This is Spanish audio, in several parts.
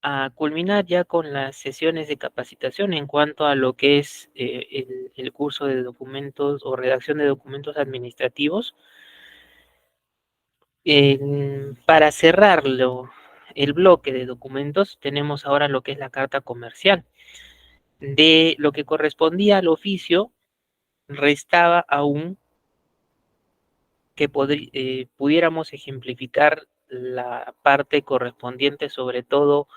a culminar ya con las sesiones de capacitación en cuanto a lo que es el curso de documentos o redacción de documentos administrativos. Para cerrarlo, el bloque de documentos, tenemos ahora lo que es la carta comercial. De lo que correspondía al oficio, restaba aún que pudiéramos ejemplificar la parte correspondiente sobre todo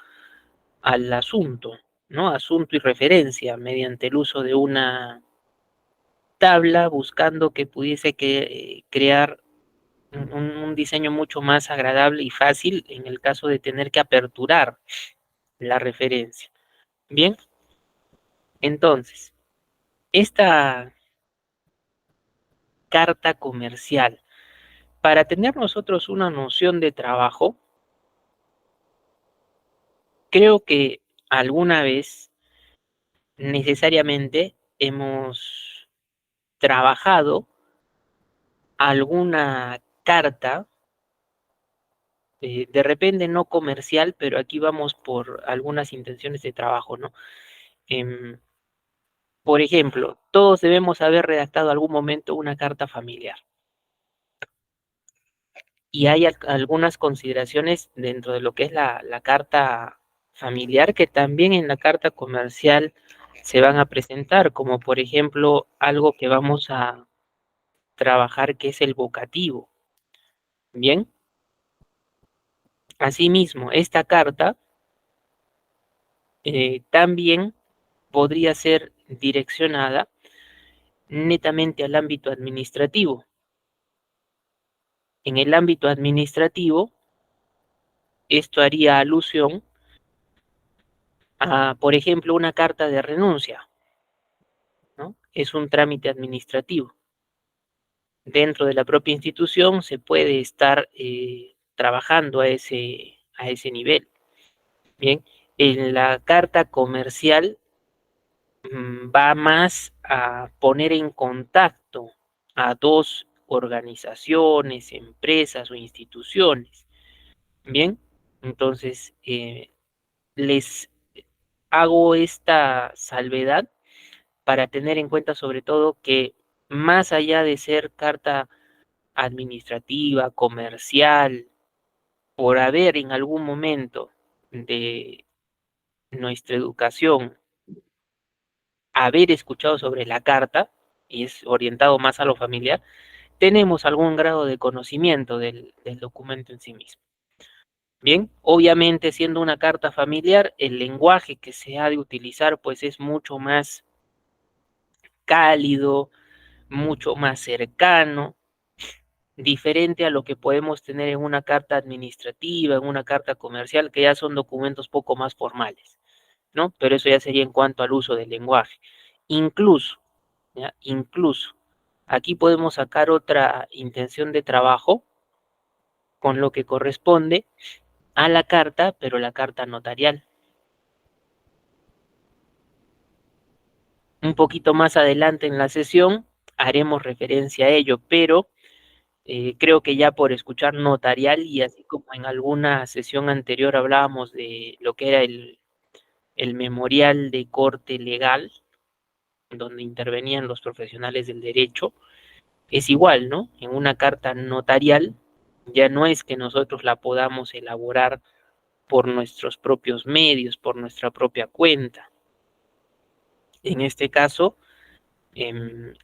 al asunto, ¿no? Asunto y referencia mediante el uso de una tabla buscando que pudiese crear un diseño mucho más agradable y fácil en el caso de tener que aperturar la referencia. Bien, entonces, esta carta comercial, para tener nosotros una noción de trabajo, creo que alguna vez necesariamente hemos trabajado alguna carta, de repente no comercial, pero aquí vamos por algunas intenciones de trabajo, ¿no? Em, por ejemplo, todos debemos haber redactado algún momento una carta familiar y hay algunas consideraciones dentro de lo que es la carta familiar que también en la carta comercial se van a presentar, como por ejemplo algo que vamos a trabajar que es el vocativo. Bien, asimismo, esta carta también podría ser direccionada netamente al ámbito administrativo. En el ámbito administrativo, esto haría alusión a, por ejemplo, una carta de renuncia, ¿no? Es un trámite administrativo. Dentro de la propia institución se puede estar trabajando a ese nivel. Bien, en la carta comercial va más a poner en contacto a dos organizaciones, empresas o instituciones. Bien, entonces les hago esta salvedad para tener en cuenta sobre todo que más allá de ser carta administrativa, comercial, por haber en algún momento de nuestra educación haber escuchado sobre la carta, y es orientado más a lo familiar, tenemos algún grado de conocimiento del documento en sí mismo. Bien, obviamente siendo una carta familiar, el lenguaje que se ha de utilizar pues es mucho más cálido, mucho más cercano, diferente a lo que podemos tener en una carta administrativa, en una carta comercial, que ya son documentos poco más formales, ¿no? Pero eso ya sería en cuanto al uso del lenguaje. Incluso, ¿ya? Incluso, aquí podemos sacar otra intención de trabajo con lo que corresponde a la carta, pero la carta notarial. Un poquito más adelante en la sesión haremos referencia a ello, pero creo que ya por escuchar notarial y así como en alguna sesión anterior hablábamos de lo que era el memorial de corte legal, donde intervenían los profesionales del derecho, es igual, ¿no? En una carta notarial ya no es que nosotros la podamos elaborar por nuestros propios medios, por nuestra propia cuenta. En este caso,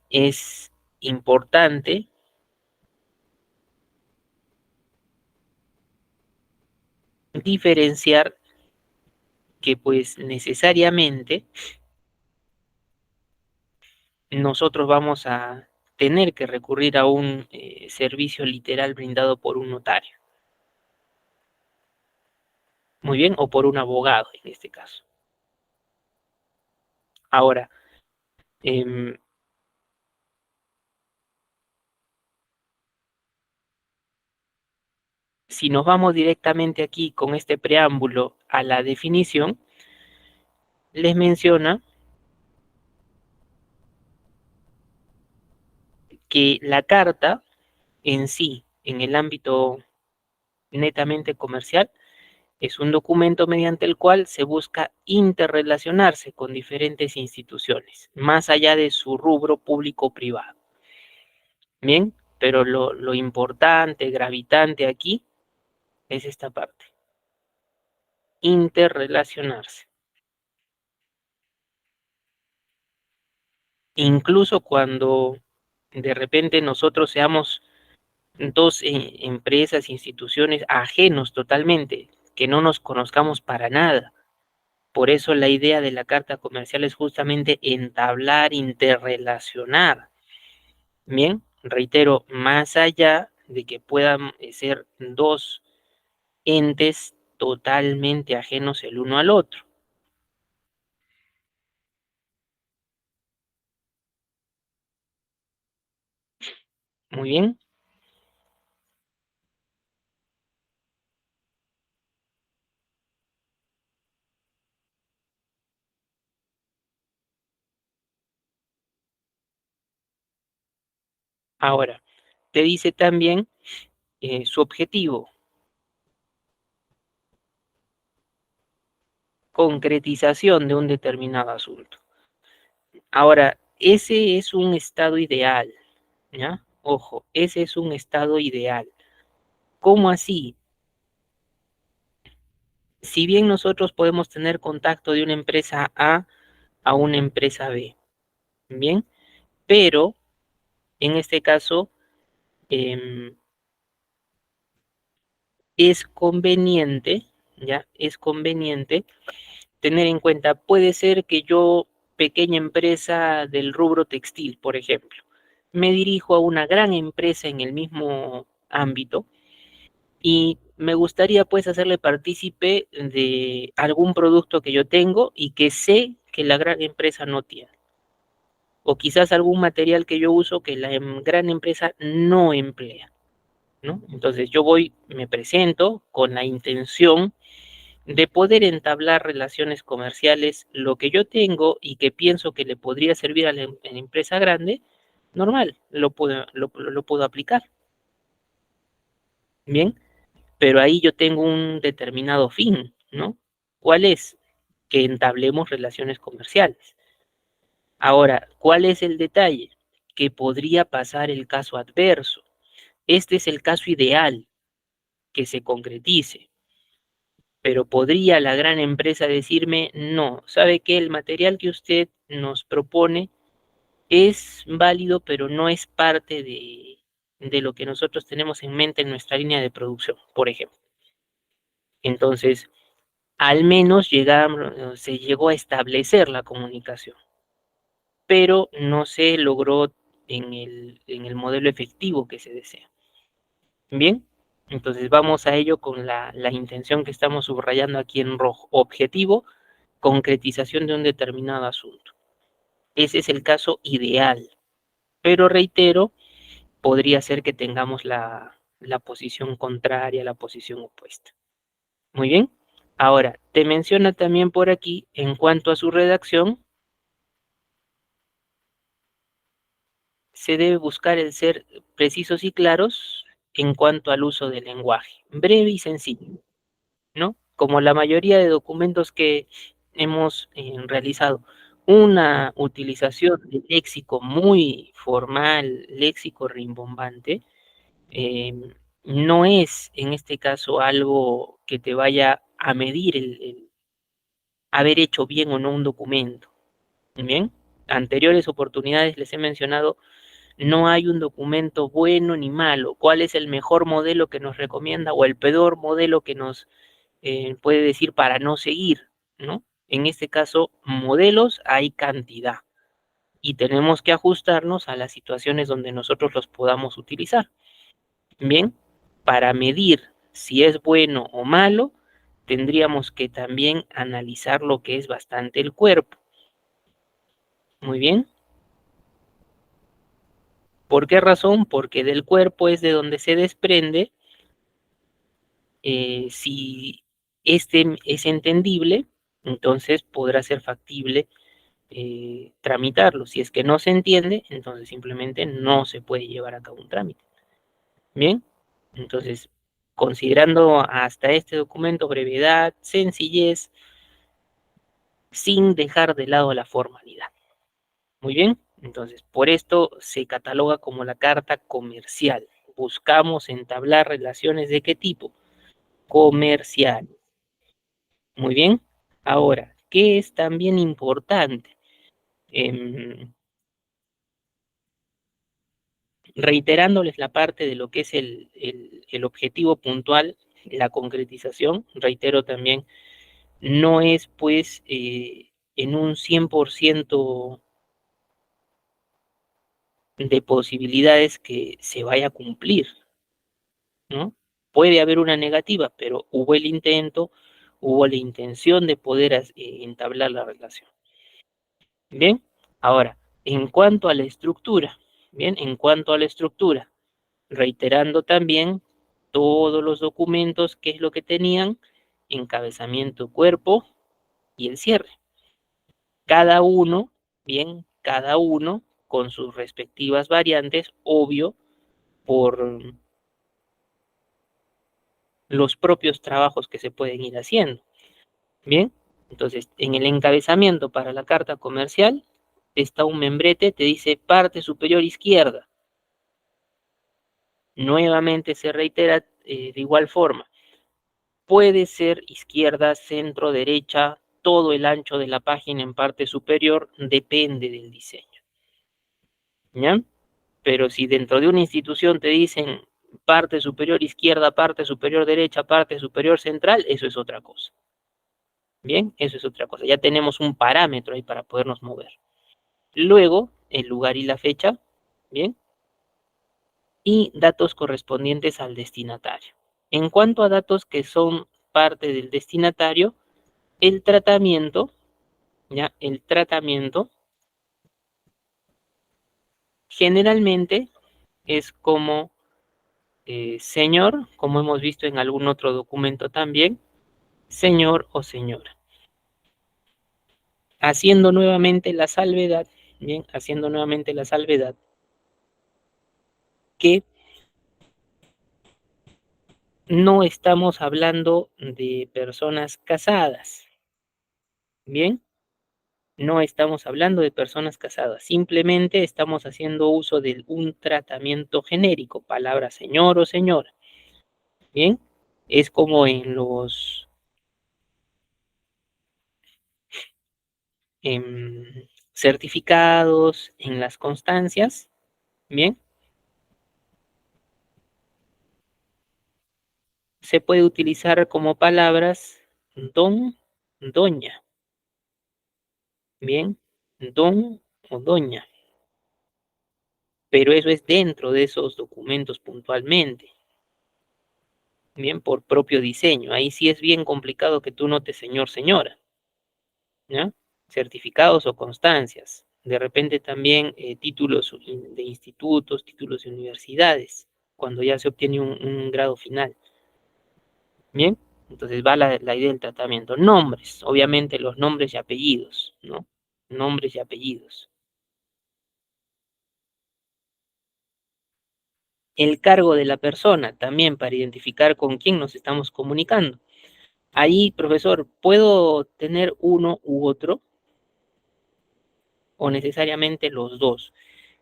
es importante diferenciar que pues necesariamente nosotros vamos a tener que recurrir a un servicio literal brindado por un notario, muy bien, o por un abogado en este caso. Ahora, eh, si nos vamos directamente aquí con este preámbulo a la definición, les menciona que la carta en sí, en el ámbito netamente comercial, Es un documento mediante el cual se busca interrelacionarse con diferentes instituciones, más allá de su rubro público-privado. Bien, pero lo importante, gravitante aquí, es esta parte. Interrelacionarse. Incluso cuando de repente nosotros seamos dos empresas, instituciones ajenos totalmente, que no nos conozcamos para nada. Por eso la idea de la carta comercial es justamente entablar, interrelacionar. Bien, reitero, más allá de que puedan ser dos entes totalmente ajenos el uno al otro. Muy bien. Ahora, te dice también su objetivo, concretización de un determinado asunto. Ahora, ese es un estado ideal, ¿ya? Ojo, ese es un estado ideal. ¿Cómo así? Si bien nosotros podemos tener contacto de una empresa A una empresa B, ¿bien? Pero en este caso em, es conveniente, ¿ya? Es conveniente tener en cuenta, puede ser que yo, pequeña empresa del rubro textil, por ejemplo, me dirijo a una gran empresa en el mismo ámbito y me gustaría pues hacerle partícipe de algún producto que yo tengo y que sé que la gran empresa no tiene. O quizás algún material que yo uso que la gran empresa no emplea, ¿no? Entonces yo voy, me presento con la intención de poder entablar relaciones comerciales, lo que yo tengo y que pienso que le podría servir a la empresa grande, normal, lo puedo aplicar. Bien, pero ahí yo tengo un determinado fin, ¿no? ¿Cuál es? Que entablemos relaciones comerciales. Ahora, ¿cuál es el detalle? Que podría pasar el caso adverso. Este es el caso ideal, que se concretice, pero podría la gran empresa decirme, no, ¿sabe qué? El material que usted nos propone es válido, pero no es parte de lo que nosotros tenemos en mente en nuestra línea de producción, por ejemplo. Entonces, al menos se llegó a establecer la comunicación, pero no se logró en el modelo efectivo que se desea. Bien, entonces vamos a ello con la intención que estamos subrayando aquí en rojo. Objetivo, concretización de un determinado asunto. Ese es el caso ideal, pero reitero, podría ser que tengamos la posición contraria, la posición opuesta. Muy bien. Ahora, te menciona también por aquí, en cuanto a su redacción, se debe buscar el ser precisos y claros en cuanto al uso del lenguaje, breve y sencillo, ¿no? Como la mayoría de documentos que hemos realizado, una utilización de léxico muy formal, léxico rimbombante, eh, no es en este caso algo que te vaya a medir el haber hecho bien o no un documento. Bien, anteriores oportunidades les he mencionado, no hay un documento bueno ni malo. ¿Cuál es el mejor modelo que nos recomienda o el peor modelo que nos puede decir para no seguir, ¿no? En este caso, modelos hay cantidad y tenemos que ajustarnos a las situaciones donde nosotros los podamos utilizar. Bien, para medir si es bueno o malo, tendríamos que también analizar lo que es bastante el cuerpo. Muy bien. ¿Por qué razón? Porque del cuerpo es de donde se desprende si este es entendible, entonces podrá ser factible tramitarlo. Si es que no se entiende, entonces simplemente no se puede llevar a cabo un trámite. Bien, entonces considerando hasta este documento brevedad, sencillez, sin dejar de lado la formalidad. Muy bien, entonces por esto se cataloga como la carta comercial. Buscamos entablar relaciones ¿de qué tipo? Comercial. Muy bien. Ahora, ¿qué es también importante? Reiterándoles la parte de lo que es el objetivo puntual, la concretización, reitero también, no es pues en un 100% de posibilidades que se vaya a cumplir, ¿no? Puede haber una negativa, pero hubo el intento, hubo la intención de poder entablar la relación. Bien, ahora, en cuanto a la estructura, bien, en cuanto a la estructura, reiterando también todos los documentos, qué es lo que tenían, encabezamiento, cuerpo y el cierre. Cada uno, bien, cada uno con sus respectivas variantes, obvio, por los propios trabajos que se pueden ir haciendo. Bien, entonces en el encabezamiento para la carta comercial está un membrete, te dice parte superior izquierda. Nuevamente se reitera de igual forma. Puede ser izquierda, centro, derecha, todo el ancho de la página en parte superior, depende del diseño. ¿Ya? Pero si dentro de una institución te dicen parte superior izquierda, parte superior derecha, parte superior central, eso es otra cosa. Bien, eso es otra cosa. Ya tenemos un parámetro ahí para podernos mover. Luego, el lugar y la fecha, bien, y datos correspondientes al destinatario. En cuanto a datos que son parte del destinatario, el tratamiento, ya, el tratamiento generalmente es como señor, como hemos visto en algún otro documento también, señor o señora. Haciendo nuevamente la salvedad, bien, haciendo nuevamente la salvedad, que no estamos hablando de personas casadas, bien, no estamos hablando de personas casadas, simplemente estamos haciendo uso de un tratamiento genérico, palabra señor o señora, bien, es como en los certificados, en las constancias, bien, se puede utilizar como palabras don, doña, bien, don o doña, pero eso es dentro de esos documentos puntualmente, bien, por propio diseño. Ahí sí es bien complicado que tú notes señor, señora, ¿ya? Certificados o constancias. De repente también títulos de institutos, títulos de universidades, cuando ya se obtiene un grado final. Bien, entonces va la idea del tratamiento. Nombres, obviamente los nombres y apellidos, ¿no? Nombres y apellidos. El cargo de la persona también para identificar con quién nos estamos comunicando. Ahí, profesor, ¿puedo tener uno u otro o necesariamente los dos?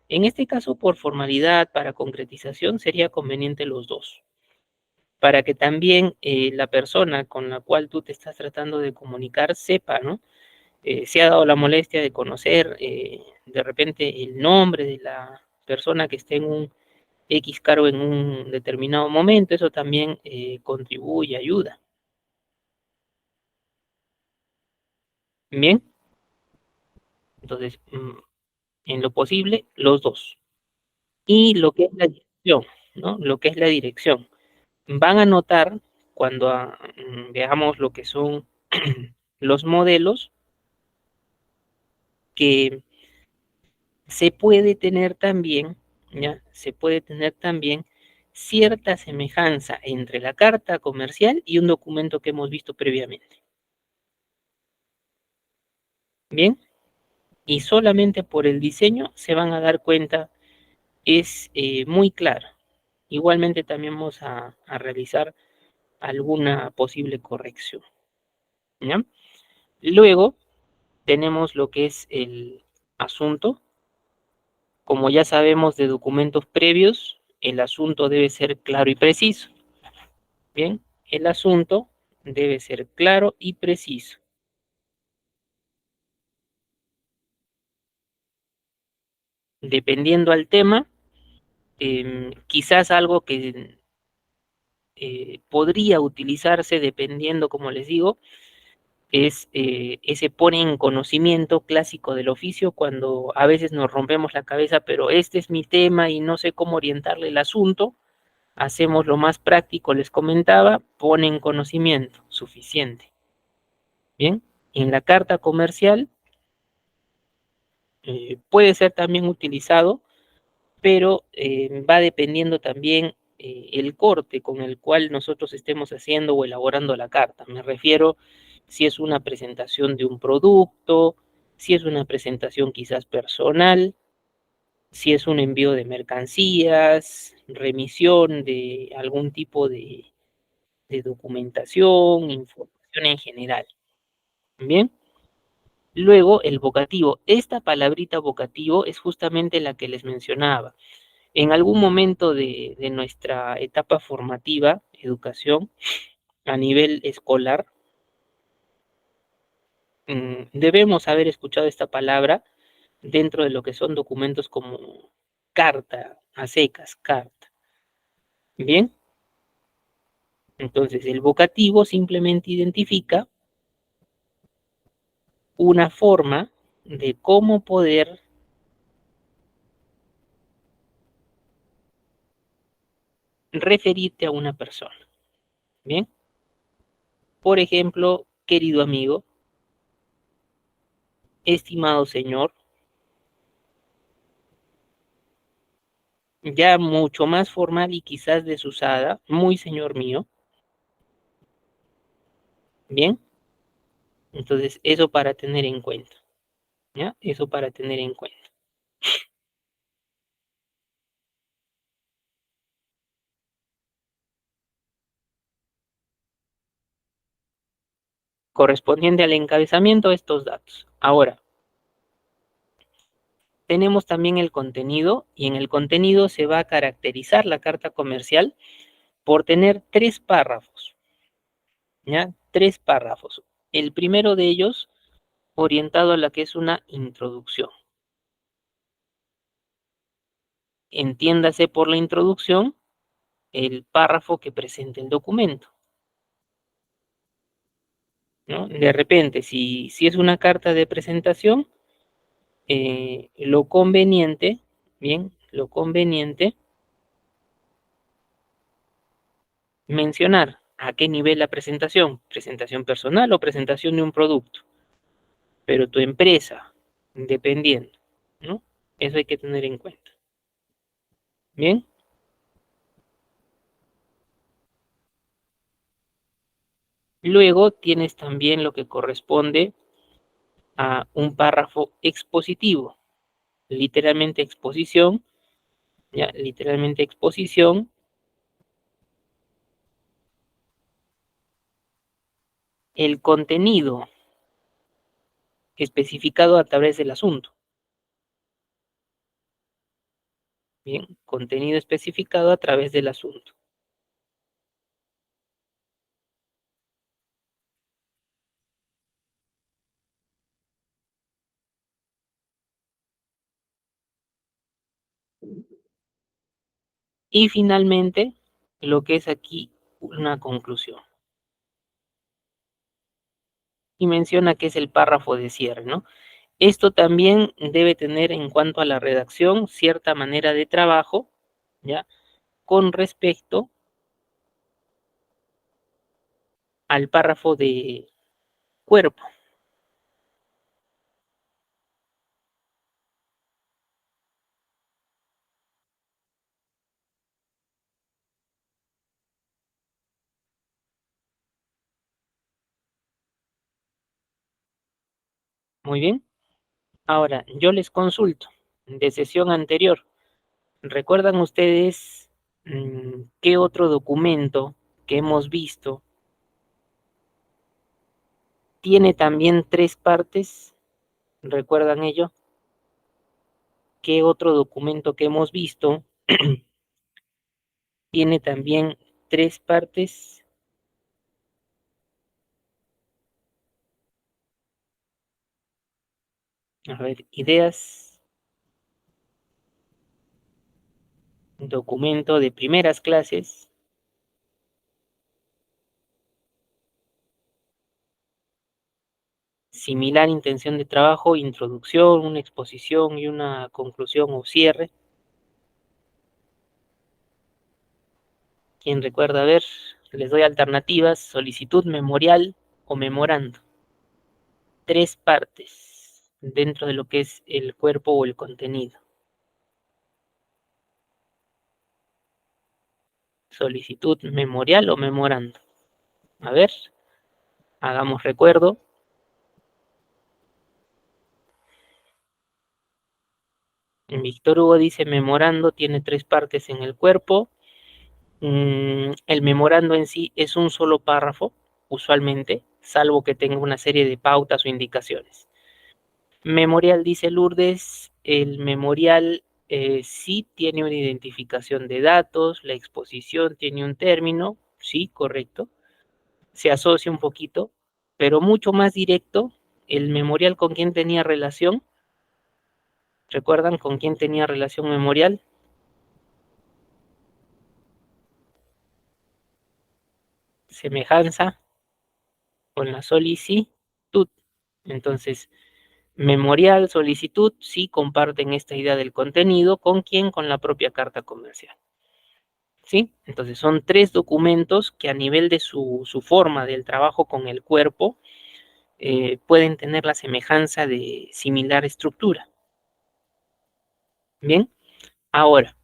En este caso, por formalidad, para concretización, sería conveniente los dos, para que también la persona con la cual tú te estás tratando de comunicar sepa, ¿no? Se ha dado la molestia de conocer de repente el nombre de la persona que esté en un X cargo en un determinado momento, eso también contribuye, ayuda. Bien, entonces, en lo posible, los dos. Y lo que es la dirección, ¿no? Lo que es la dirección. Van a notar cuando veamos lo que son los modelos que se puede tener también, ¿ya? Se puede tener también cierta semejanza entre la carta comercial y un documento que hemos visto previamente. Bien, y solamente por el diseño se van a dar cuenta, es muy claro. Igualmente también vamos a realizar alguna posible corrección, ¿ya? Luego tenemos lo que es el asunto. Como ya sabemos de documentos previos, el asunto debe ser claro y preciso. Bien, el asunto debe ser claro y preciso. Dependiendo al tema, quizás algo que podría utilizarse, dependiendo, como les digo, es ese pone en conocimiento clásico del oficio cuando a veces nos rompemos la cabeza, pero este es mi tema y no sé cómo orientarle el asunto. Hacemos lo más práctico, les comentaba, pone en conocimiento, suficiente. Bien, en la carta comercial puede ser también utilizado, pero va dependiendo también el corte con el cual nosotros estemos haciendo o elaborando la carta. Me refiero si es una presentación de un producto, si es una presentación quizás personal, si es un envío de mercancías, remisión de algún tipo de documentación, información en general. Bien. Luego, el vocativo. Esta palabrita vocativo es justamente la que les mencionaba. En algún momento de nuestra etapa formativa, educación, a nivel escolar, debemos haber escuchado esta palabra dentro de lo que son documentos como carta, a secas, carta. Bien, entonces el vocativo simplemente identifica una forma de cómo poder referirte a una persona. Bien, por ejemplo, querido amigo, estimado señor, ya mucho más formal y quizás desusada, muy señor mío, bien, entonces eso para tener en cuenta, ¿ya? Eso para tener en cuenta. Correspondiente al encabezamiento, estos datos. Ahora, tenemos también el contenido y en el contenido se va a caracterizar la carta comercial por tener tres párrafos, ¿ya? Tres párrafos. El primero de ellos orientado a la que es una introducción. Entiéndase por la introducción el párrafo que presenta el documento, ¿no? De repente, si es una carta de presentación, lo conveniente, bien, lo conveniente, mencionar a qué nivel la presentación, presentación personal o presentación de un producto, pero tu empresa, dependiendo, ¿no? Eso hay que tener en cuenta. Bien, luego tienes también lo que corresponde a un párrafo expositivo, literalmente exposición, ya, literalmente exposición, el contenido especificado a través del asunto. Bien, contenido especificado a través del asunto. Y finalmente, lo que es aquí una conclusión. Y menciona que es el párrafo de cierre, ¿no? Esto también debe tener en cuanto a la redacción cierta manera de trabajo, ¿ya? Con respecto al párrafo de cuerpo. Muy bien. Ahora, yo les consulto de sesión anterior. ¿Recuerdan ustedes qué otro documento que hemos visto tiene también 3 partes. ¿Recuerdan ello? ¿Qué otro documento que hemos visto tiene también 3 partes? A ver, ideas. Documento de primeras clases. Similar intención de trabajo, introducción, una exposición y una conclusión o cierre. ¿Quién recuerda? A ver, les doy alternativas: solicitud, memorial o memorando. 3 partes dentro de lo que es el cuerpo o el contenido. Solicitud, memorial o memorando. A ver, hagamos recuerdo. Víctor Hugo dice memorando tiene 3 partes en el cuerpo. El memorando en sí es un solo párrafo, usualmente, salvo que tenga una serie de pautas o indicaciones. Memorial, dice Lourdes, el memorial sí tiene una identificación de datos, la exposición tiene un término, sí, correcto, se asocia un poquito, pero mucho más directo. El memorial, ¿con quién tenía relación? ¿Recuerdan con quién tenía relación memorial? Semejanza con la solicitud. Entonces, memorial, solicitud, sí comparten esta idea del contenido. ¿Con quién? Con la propia carta comercial. ¿Sí? Entonces, son 3 documentos que a nivel de su forma del trabajo con el cuerpo pueden tener la semejanza de similar estructura. Bien, ahora,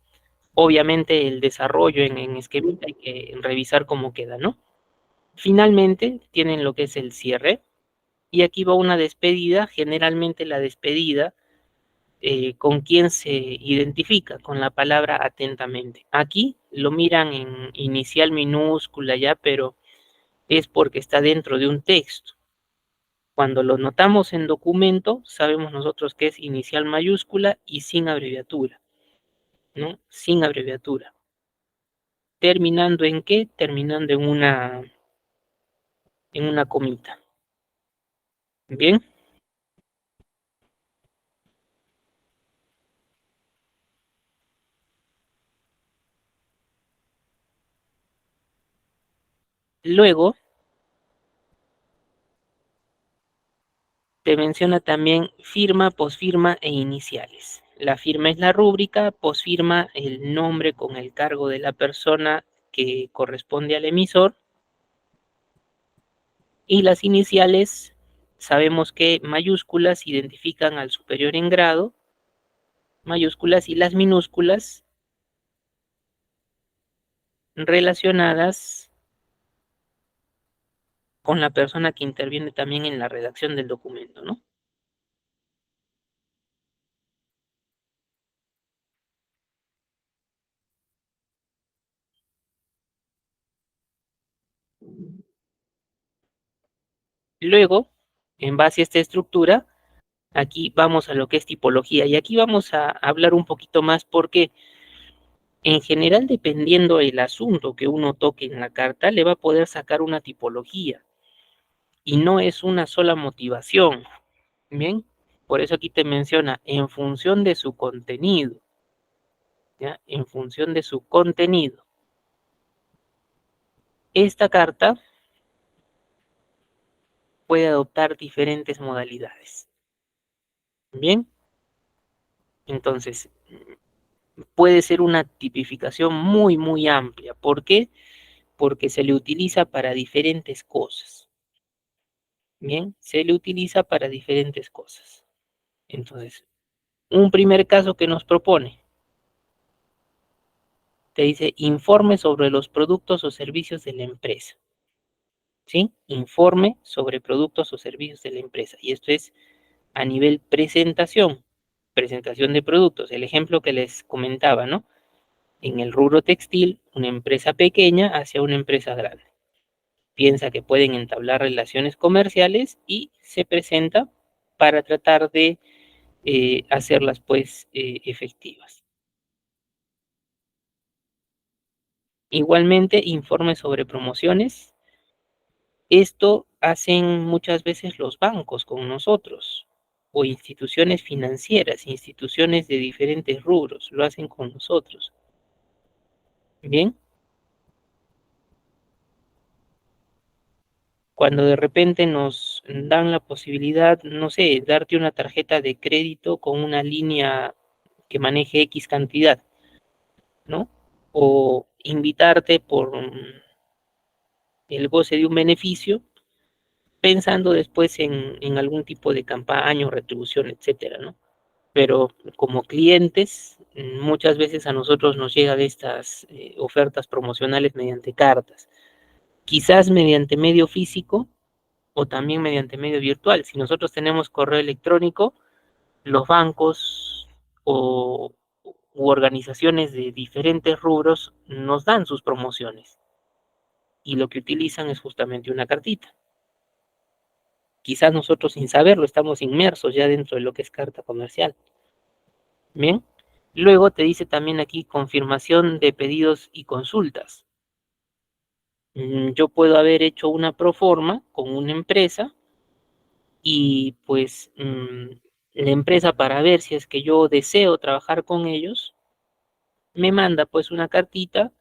obviamente el desarrollo en esquemita hay que revisar cómo queda, ¿no? Finalmente tienen lo que es el cierre y aquí va una despedida. Generalmente la despedida, ¿con quién se identifica? Con la palabra atentamente. Aquí lo miran en inicial minúscula ya, pero es porque está dentro de un texto. Cuando lo notamos en documento, sabemos nosotros que es inicial mayúscula y sin abreviatura, ¿no? Sin abreviatura. ¿Terminando en qué? Terminando en una comita. Bien. Luego te menciona también firma, posfirma e iniciales. La firma es la rúbrica, posfirma el nombre con el cargo de la persona que corresponde al emisor, y las iniciales sabemos que mayúsculas identifican al superior en grado, mayúsculas, y las minúsculas relacionadas con la persona que interviene también en la redacción del documento, ¿no? Luego, en base a esta estructura, aquí vamos a lo que es tipología, y aquí vamos a hablar un poquito más porque en general, dependiendo el asunto que uno toque en la carta, le va a poder sacar una tipología y no es una sola motivación. Bien, por eso aquí te menciona en función de su contenido, ¿ya? En función de su contenido. Esta carta puede adoptar diferentes modalidades. Bien, entonces puede ser una tipificación muy, muy amplia. ¿Por qué? Porque se le utiliza para diferentes cosas. Bien, se le utiliza para diferentes cosas. Entonces, un primer caso que nos propone, te dice informe sobre los productos o servicios de la empresa. ¿Sí? Informe sobre productos o servicios de la empresa. Y esto es a nivel presentación, presentación de productos. El ejemplo que les comentaba, ¿no? en el rubro textil, una empresa pequeña hacia una empresa grande. Piensa que pueden entablar relaciones comerciales y se presenta para tratar de hacerlas pues efectivas. Igualmente, informes sobre promociones. Esto hacen muchas veces los bancos con nosotros o instituciones financieras, instituciones de diferentes rubros, lo hacen con nosotros. Bien, cuando de repente nos dan la posibilidad, no sé, darte una tarjeta de crédito con una línea que maneje X cantidad, ¿no? O invitarte por el goce de un beneficio, pensando después en algún tipo de campaña o retribución, etcétera, ¿no? Pero como clientes, muchas veces a nosotros nos llegan estas ofertas promocionales mediante cartas, quizás mediante medio físico o también mediante medio virtual. Si nosotros tenemos correo electrónico, los bancos o u organizaciones de diferentes rubros nos dan sus promociones y lo que utilizan es justamente una cartita. Quizás nosotros sin saberlo estamos inmersos ya dentro de lo que es carta comercial. Bien, luego te dice también aquí confirmación de pedidos y consultas. Yo puedo haber hecho una proforma con una empresa y pues la empresa, para ver si es que yo deseo trabajar con ellos, me manda pues una cartita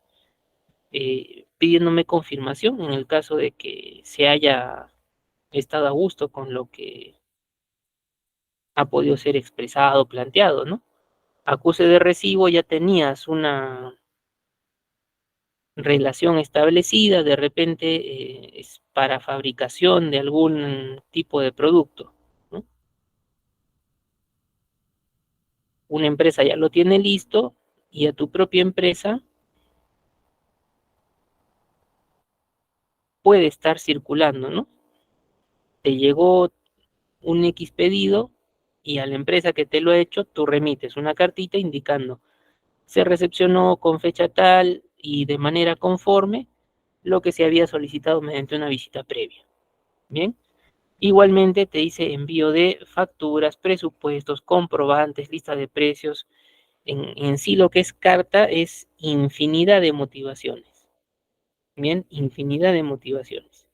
pidiéndome confirmación en el caso de que se haya estado a gusto con lo que ha podido ser expresado, planteado, ¿no? Acuse de recibo, ya tenías una relación establecida, de repente es para fabricación de algún tipo de producto, ¿no? Una empresa ya lo tiene listo y a tu propia empresa puede estar circulando, ¿no? Te llegó un X pedido y a la empresa que te lo ha hecho, tú remites una cartita indicando se recepcionó con fecha tal y de manera conforme lo que se había solicitado mediante una visita previa. Bien, igualmente te dice envío de facturas, presupuestos, comprobantes, lista de precios. En sí lo que es carta es infinidad de motivaciones. Bien, infinidad de motivaciones.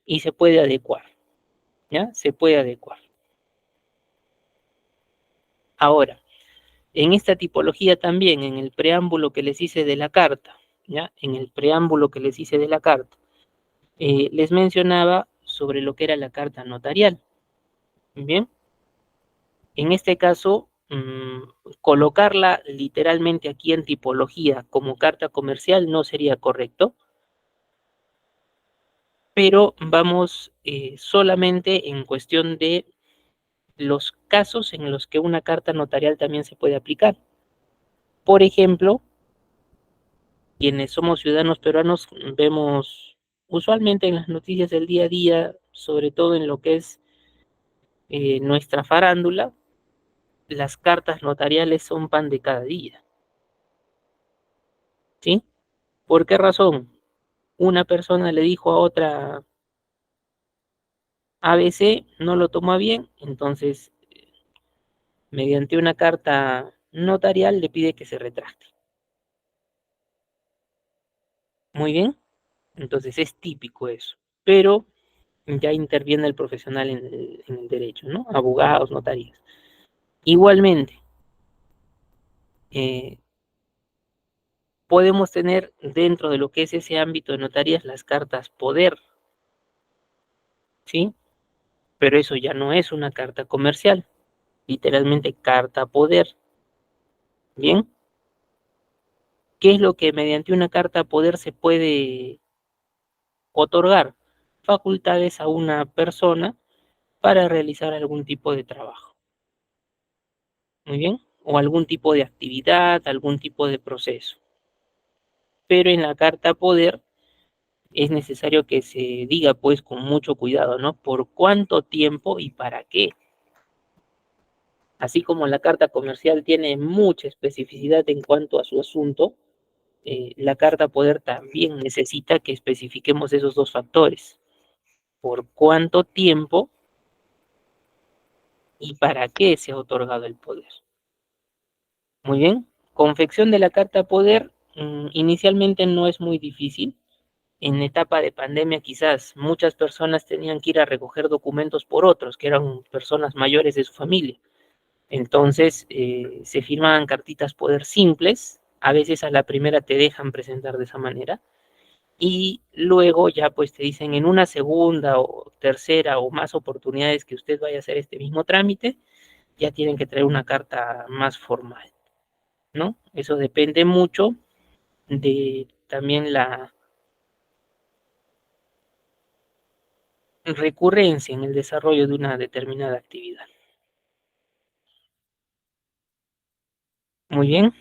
Y se puede adecuar, ¿ya? Se puede adecuar. Ahora, en esta tipología también, en el preámbulo que les hice de la carta, ¿ya? En el preámbulo que les hice de la carta, les mencionaba sobre lo que era la carta notarial. Bien, en este caso, colocarla literalmente aquí en tipología como carta comercial no sería correcto, pero vamos solamente en cuestión de los casos en los que una carta notarial también se puede aplicar. Por ejemplo, quienes somos ciudadanos peruanos vemos usualmente en las noticias del día a día, sobre todo en lo que es nuestra farándula, las cartas notariales son pan de cada día, ¿sí? ¿Por qué razón? Una persona le dijo a otra ABC, no lo toma bien, entonces mediante una carta notarial le pide que se retracte. Muy bien, entonces es típico eso, pero ya interviene el profesional en el derecho, ¿no? Abogados, notarios. Igualmente, eh, podemos tener dentro de lo que es ese ámbito de notarías las cartas poder, ¿sí? Pero eso ya no es una carta comercial, literalmente carta poder, ¿bien? ¿Qué es lo que mediante una carta poder se puede otorgar? Facultades a una persona para realizar algún tipo de trabajo, ¿muy bien? O algún tipo de actividad, algún tipo de proceso. Pero en la carta poder es necesario que se diga pues con mucho cuidado, ¿no? ¿Por cuánto tiempo y para qué? Así como la carta comercial tiene mucha especificidad en cuanto a su asunto, la carta poder también necesita que especifiquemos esos dos factores. ¿Por cuánto tiempo y para qué se ha otorgado el poder? Muy bien. Confección de la carta poder inicialmente no es muy difícil. En etapa de pandemia quizás muchas personas tenían que ir a recoger documentos por otros, que eran personas mayores de su familia. Entonces se firmaban cartitas poder simples, a veces a la primera te dejan presentar de esa manera, y luego ya pues te dicen en una segunda o tercera o más oportunidades que usted vaya a hacer este mismo trámite, ya tienen que traer una carta más formal, ¿no? Eso depende mucho de también la recurrencia en el desarrollo de una determinada actividad. Muy bien,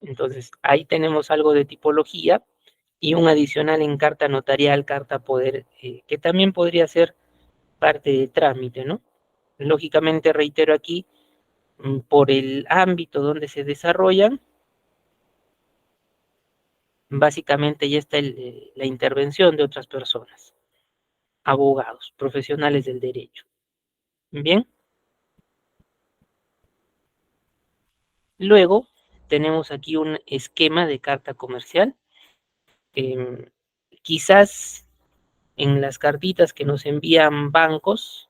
entonces ahí tenemos algo de tipología y un adicional en carta notarial, carta poder, que también podría ser parte del trámite, ¿no? Lógicamente, reitero aquí, por el ámbito donde se desarrollan, básicamente ya está la intervención de otras personas, abogados, profesionales del derecho. Bien, luego tenemos aquí un esquema de carta comercial. Eh, Quizás en las cartitas que nos envían bancos,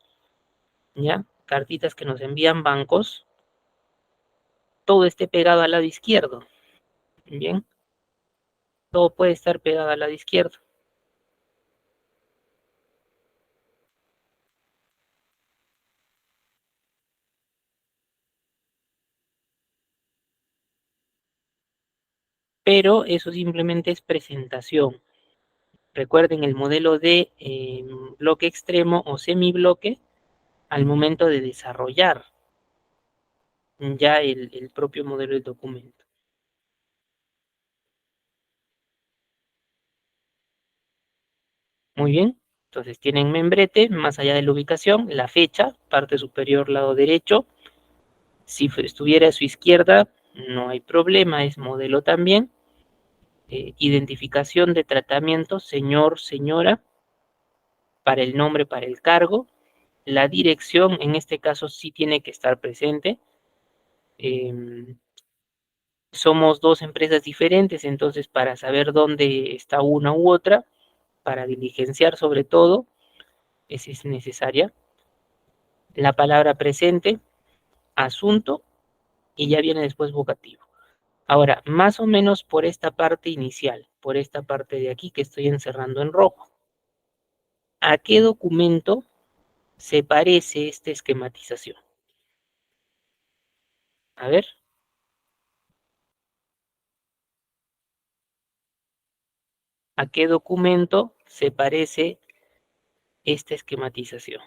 ¿ya? Cartitas que nos envían bancos, todo esté pegado al lado izquierdo, ¿bien? Todo puede estar pegado al lado izquierdo, pero eso simplemente es presentación. Recuerden el modelo de bloque extremo o semibloque al momento de desarrollar ya el propio modelo del documento. Muy bien, entonces tienen membrete, más allá de la ubicación, la fecha, parte superior, lado derecho. Si estuviera a su izquierda, no hay problema, es modelo también. Identificación de tratamiento, señor, señora, para el nombre, para el cargo. La dirección, en este caso, sí tiene que estar presente. Eh, Somos dos empresas diferentes, entonces para saber dónde está una u otra, para diligenciar sobre todo, es necesaria. La palabra presente, asunto, y ya viene después vocativo. Ahora, más o menos por esta parte inicial, por esta parte de aquí que estoy encerrando en rojo, ¿a qué documento se parece esta esquematización? A ver, ¿a qué documento se parece esta esquematización?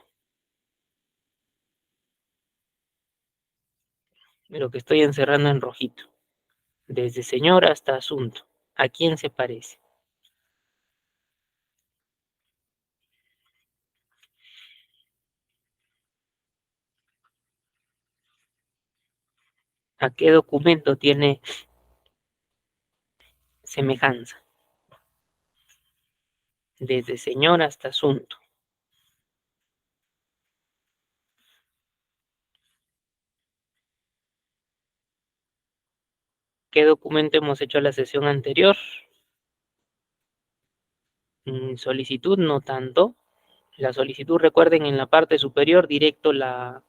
Lo que estoy encerrando en rojito, desde señor hasta asunto. ¿A quién se parece? ¿A qué documento tiene semejanza? Desde señor hasta asunto. ¿Qué documento hemos hecho la sesión anterior? Solicitud, no tanto. La solicitud, recuerden, en la parte superior, directo la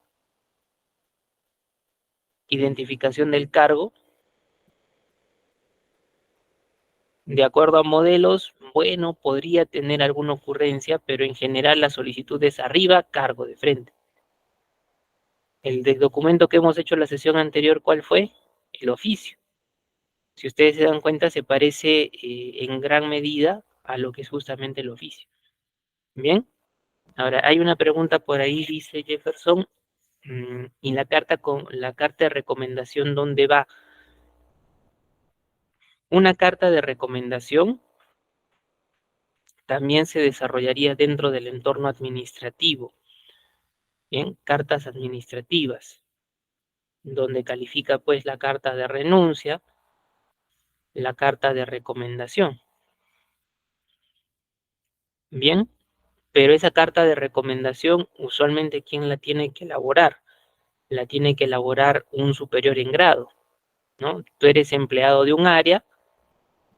identificación del cargo. De acuerdo a modelos, bueno, podría tener alguna ocurrencia, pero en general la solicitud es arriba, cargo de frente. El del documento que hemos hecho la sesión anterior, ¿cuál fue? El oficio. Si ustedes se dan cuenta, se parece en gran medida a lo que es justamente el oficio. Bien, ahora hay una pregunta por ahí, dice Jefferson, y la carta de recomendación, ¿dónde va? Una carta de recomendación también se desarrollaría dentro del entorno administrativo, bien, cartas administrativas, donde califica pues la carta de renuncia, la carta de recomendación, bien, pero esa carta de recomendación usualmente ¿quién la tiene que elaborar? La tiene que elaborar un superior en grado, ¿no? Tú eres empleado de un área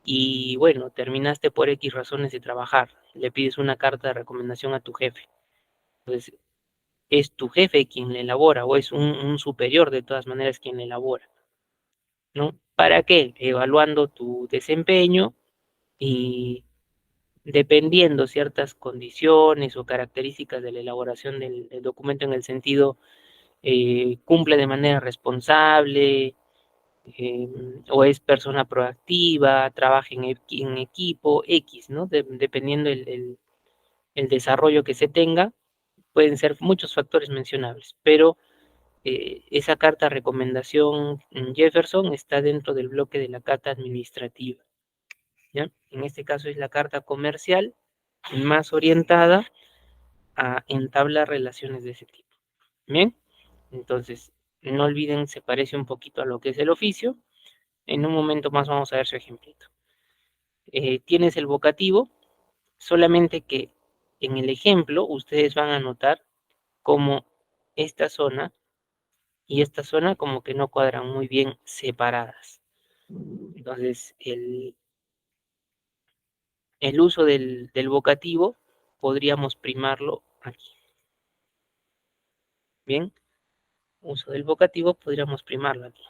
y bueno, terminaste por X razones de trabajar, le pides una carta de recomendación a tu jefe. Entonces, es tu jefe quien la elabora o es un superior de todas maneras quien la elabora, ¿no? ¿Para qué? Evaluando tu desempeño y dependiendo ciertas condiciones o características de la elaboración del documento en el sentido cumple de manera responsable, eh, o es persona proactiva, trabaja en equipo, X, ¿no? Dependiendo el desarrollo que se tenga, pueden ser muchos factores mencionables, pero esa carta recomendación Jefferson está dentro del bloque de la carta administrativa, ¿ya? En este caso es la carta comercial más orientada a entablar relaciones de ese tipo. Bien, entonces no olviden, se parece un poquito a lo que es el oficio. En un momento más vamos a ver su ejemplito. Tienes el vocativo, solamente que en el ejemplo ustedes van a notar cómo esta zona y esta zona como que no cuadran muy bien separadas. Entonces, el uso del vocativo podríamos primarlo aquí. Bien, uso del vocativo podríamos primarlo aquí.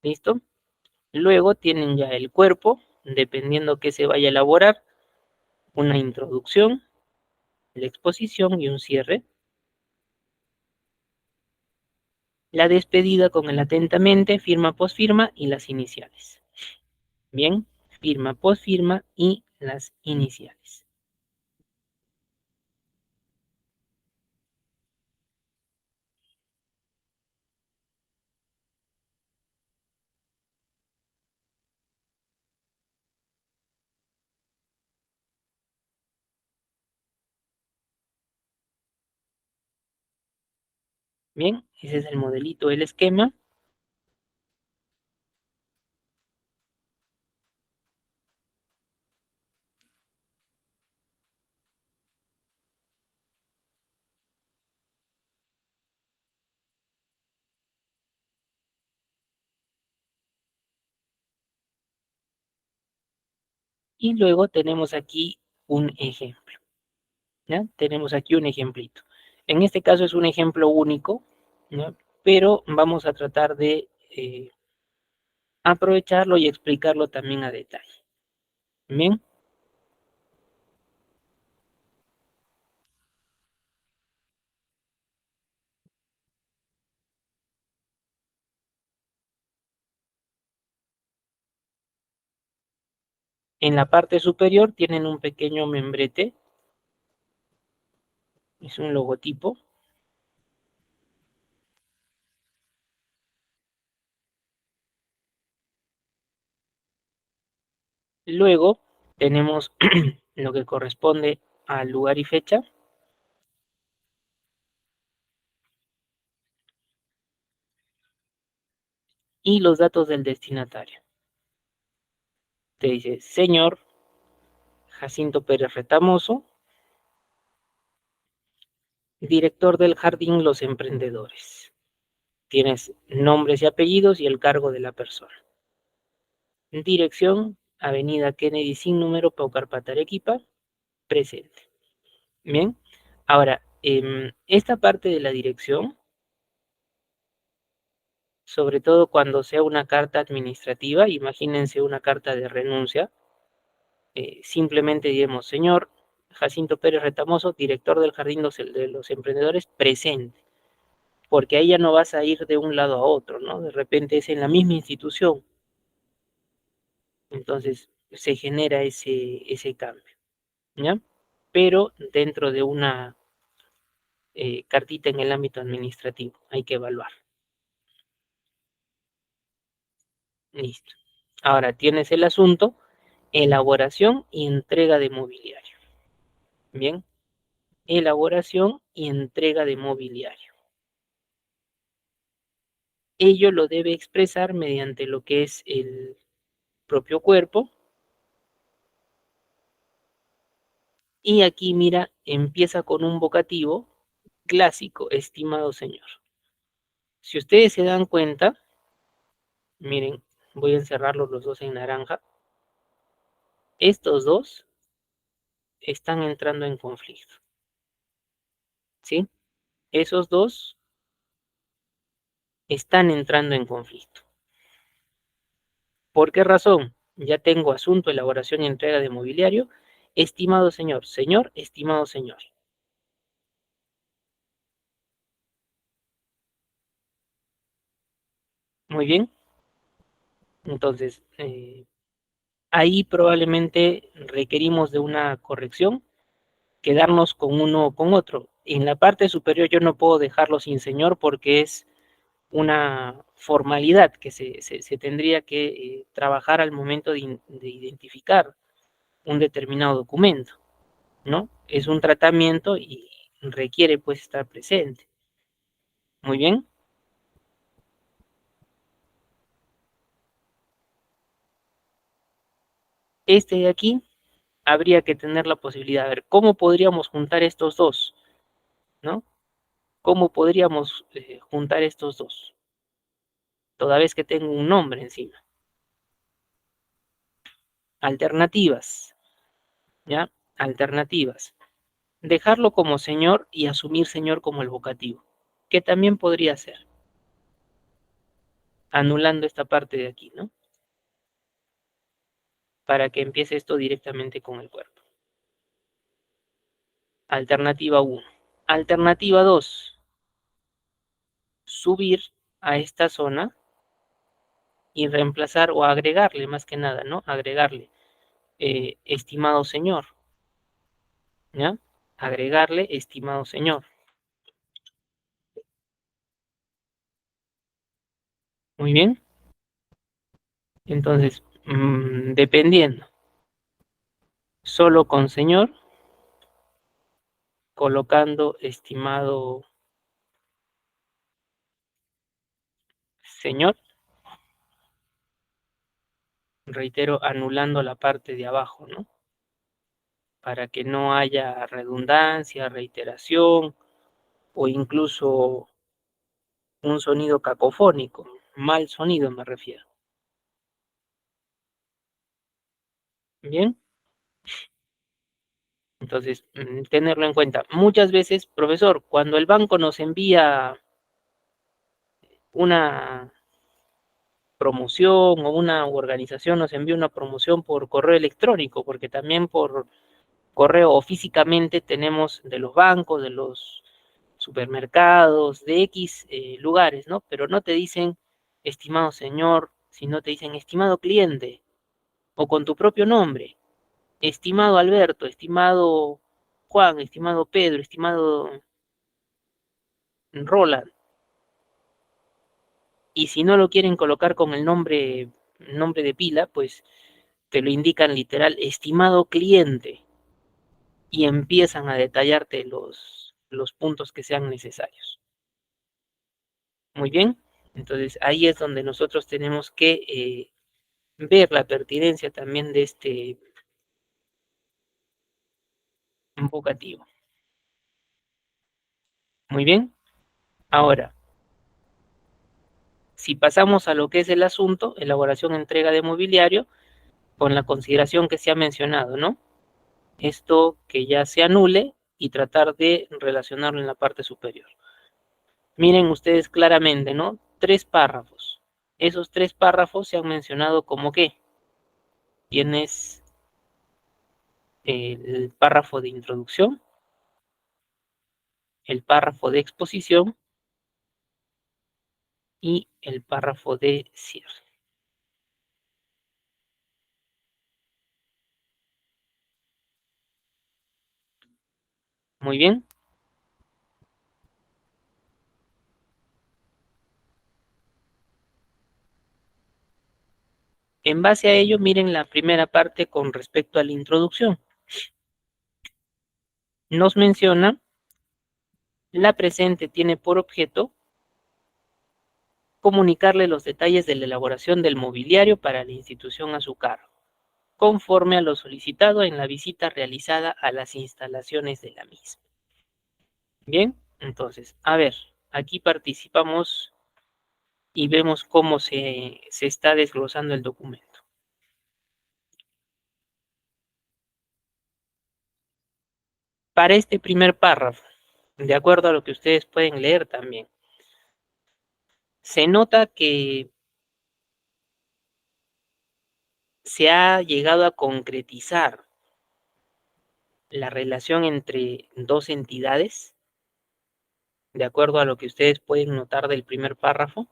¿Listo? Luego tienen ya el cuerpo, dependiendo que se vaya a elaborar, una introducción, la exposición y un cierre. La despedida con el atentamente, firma, posfirma y las iniciales. Bien, firma, posfirma y las iniciales. Bien, ese es el modelito del esquema. Y luego tenemos aquí un ejemplo. ¿Ya? Tenemos aquí un ejemplito. En este caso es un ejemplo único, ¿no? Pero vamos a tratar de aprovecharlo y explicarlo también a detalle. Bien, en la parte superior tienen un pequeño membrete, es un logotipo. Luego tenemos lo que corresponde al lugar y fecha y los datos del destinatario. Te dice, señor Jacinto Pérez Retamoso, director del Jardín Los Emprendedores. Tienes nombres y apellidos y el cargo de la persona. Dirección, Avenida Kennedy sin número, Paucarpata, Arequipa, presente. Bien, ahora, esta parte de la dirección, sobre todo cuando sea una carta administrativa, imagínense una carta de renuncia, simplemente diremos, señor Jacinto Pérez Retamoso, director del Jardín de los Emprendedores, presente, porque ahí ya no vas a ir de un lado a otro, ¿no? De repente es en la misma institución, entonces se genera ese cambio, ¿ya? pero dentro de una cartita en el ámbito administrativo. Hay que evaluar. Listo. Ahora tienes el asunto, elaboración y entrega de mobiliario. Bien, elaboración y entrega de mobiliario. Ello lo debe expresar mediante lo que es el propio cuerpo. Y aquí, mira, empieza con un vocativo clásico, estimado señor. Si ustedes se dan cuenta, miren, voy a encerrarlos los dos en naranja. Estos dos están entrando en conflicto, ¿sí? Esos dos están entrando en conflicto. ¿Por qué razón? Ya tengo asunto, elaboración y entrega de mobiliario. Estimado señor, señor, estimado señor. Muy bien. Entonces, ahí probablemente requerimos de una corrección, quedarnos con uno o con otro. En la parte superior yo no puedo dejarlo sin señor porque es una formalidad que se tendría que trabajar al momento de identificar un determinado documento, ¿no? Es un tratamiento y requiere pues estar presente. Muy bien. Este de aquí habría que tener la posibilidad de ver cómo podríamos juntar estos dos, ¿no? ¿Cómo podríamos juntar estos dos? Toda vez que tengo un nombre encima. Alternativas, ¿ya? Alternativas. Dejarlo como señor y asumir señor como el vocativo, que también podría ser, anulando esta parte de aquí, ¿no? Para que empiece esto directamente con el cuerpo. Alternativa uno. Alternativa 2. Subir a esta zona y reemplazar o agregarle más que nada, ¿no? Agregarle, estimado señor, ¿ya? Agregarle, estimado señor. Muy bien. Entonces, dependiendo, solo con señor, colocando estimado señor, reitero, anulando la parte de abajo, ¿no? Para que no haya redundancia, reiteración o incluso un sonido cacofónico, mal sonido me refiero. Bien, entonces tenerlo en cuenta. Muchas veces, profesor, cuando el banco nos envía una promoción o una organización nos envía una promoción por correo electrónico, porque también por correo o físicamente tenemos de los bancos, de los supermercados, de X lugares, ¿no? Pero no te dicen, estimado señor, sino te dicen, estimado cliente, o con tu propio nombre, estimado Alberto, estimado Juan, estimado Pedro, estimado Roland. Y si no lo quieren colocar con el nombre de pila, pues te lo indican literal, estimado cliente, y empiezan a detallarte los puntos que sean necesarios. Muy bien, entonces ahí es donde nosotros tenemos que ver la pertinencia también de este vocativo. Muy bien, ahora, si pasamos a lo que es el asunto, elaboración, entrega de mobiliario, con la consideración que se ha mencionado, ¿no? Esto que ya se anule y tratar de relacionarlo en la parte superior. Miren ustedes claramente, ¿no? 3 párrafos. Esos 3 párrafos se han mencionado como que tienes el párrafo de introducción, el párrafo de exposición y el párrafo de cierre. Muy bien. En base a ello, miren la primera parte con respecto a la introducción. Nos menciona, la presente tiene por objeto comunicarle los detalles de la elaboración del mobiliario para la institución a su cargo, conforme a lo solicitado en la visita realizada a las instalaciones de la misma. Bien, entonces, a ver, aquí participamos y vemos cómo se está desglosando el documento. Para este primer párrafo, de acuerdo a lo que ustedes pueden leer también, se nota que se ha llegado a concretizar la relación entre dos entidades, de acuerdo a lo que ustedes pueden notar del primer párrafo.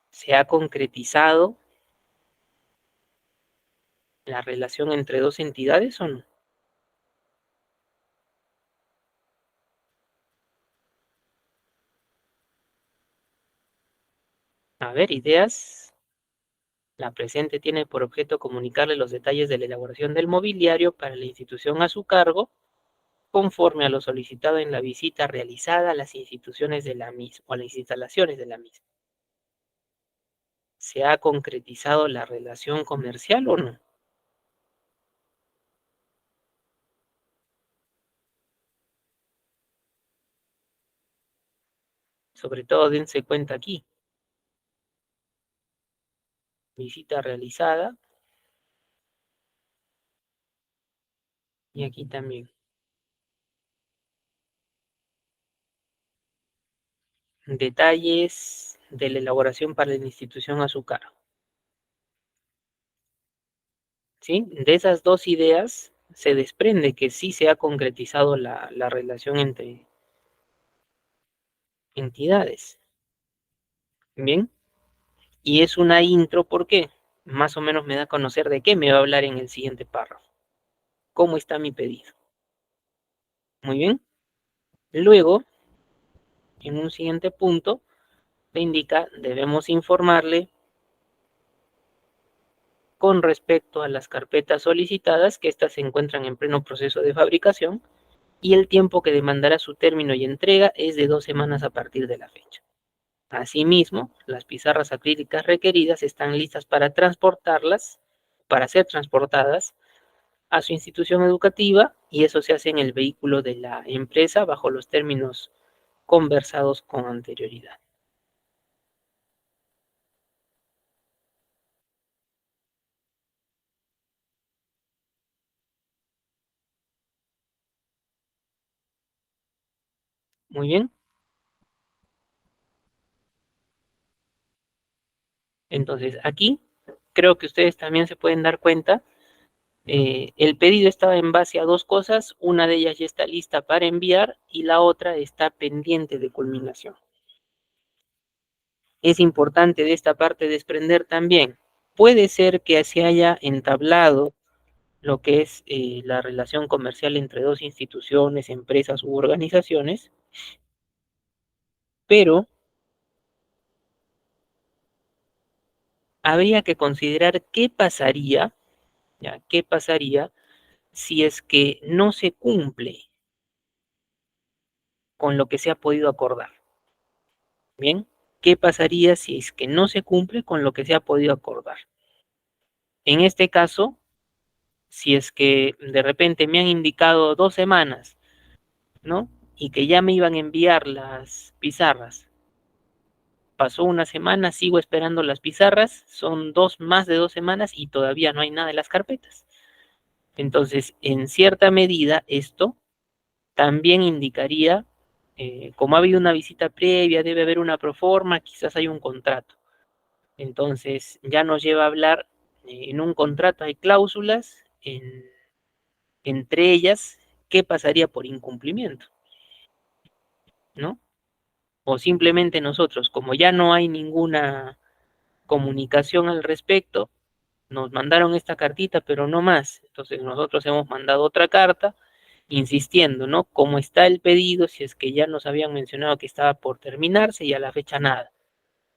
Se ha concretizado la relación entre dos entidades, ¿o no? A ver, ideas. La presente tiene por objeto comunicarle los detalles de la elaboración del mobiliario para la institución a su cargo, conforme a lo solicitado en la visita realizada a las instituciones de la misma o a las instalaciones de la misma. ¿Se ha concretizado la relación comercial o no? Sobre todo dense cuenta aquí, visita realizada y aquí también. Detalles de la elaboración para la institución a su cargo. ¿Sí? De esas dos ideas se desprende que sí se ha concretizado la relación entre entidades. Bien, y es una intro, ¿por qué? Más o menos me da a conocer de qué me va a hablar en el siguiente párrafo. ¿Cómo está mi pedido? Muy bien. Luego, en un siguiente punto, te indica, debemos informarle con respecto a las carpetas solicitadas, que éstas se encuentran en pleno proceso de fabricación, y el tiempo que demandará su término y entrega es de 2 semanas a partir de la fecha. Asimismo, las pizarras acrílicas requeridas están listas para ser transportadas a su institución educativa, y eso se hace en el vehículo de la empresa bajo los términos conversados con anterioridad. Muy bien. Entonces, aquí creo que ustedes también se pueden dar cuenta, el pedido estaba en base a dos cosas, una de ellas ya está lista para enviar y la otra está pendiente de culminación. Es importante de esta parte desprender también, puede ser que se haya entablado lo que es la relación comercial entre dos instituciones, empresas u organizaciones, pero habría que considerar qué pasaría, ¿ya? ¿Qué pasaría si es que no se cumple con lo que se ha podido acordar? Bien, ¿qué pasaría si es que no se cumple con lo que se ha podido acordar? En este caso, si es que de repente me han indicado 2 semanas, ¿no? Y que ya me iban a enviar las pizarras. Pasó una semana, sigo esperando las pizarras, son más de 2 semanas y todavía no hay nada en las carpetas. Entonces, en cierta medida, esto también indicaría, como ha habido una visita previa, debe haber una proforma, quizás hay un contrato. Entonces, ya nos lleva a hablar, en un contrato hay cláusulas, entre ellas, ¿qué pasaría por incumplimiento? ¿No? O simplemente nosotros, como ya no hay ninguna comunicación al respecto, nos mandaron esta cartita, pero no más. Entonces nosotros hemos mandado otra carta insistiendo, ¿no? ¿Cómo está el pedido? Si es que ya nos habían mencionado que estaba por terminarse y a la fecha nada.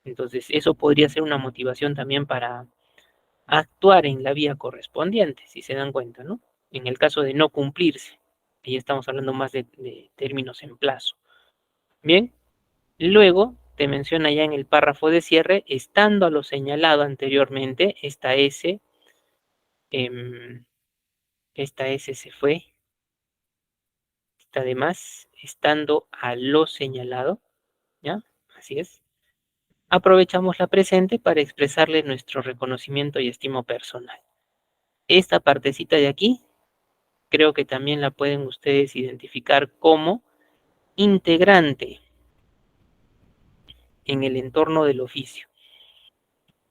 Entonces, eso podría ser una motivación también para actuar en la vía correspondiente, si se dan cuenta, ¿no? En el caso de no cumplirse, y estamos hablando más de términos en plazo. Bien, luego te menciona ya en el párrafo de cierre, estando a lo señalado anteriormente, em, esta S se fue, está de más, estando a lo señalado, ¿ya? Así es. Aprovechamos la presente para expresarle nuestro reconocimiento y estima personal. Esta partecita de aquí, creo que también la pueden ustedes identificar como integrante en el entorno del oficio,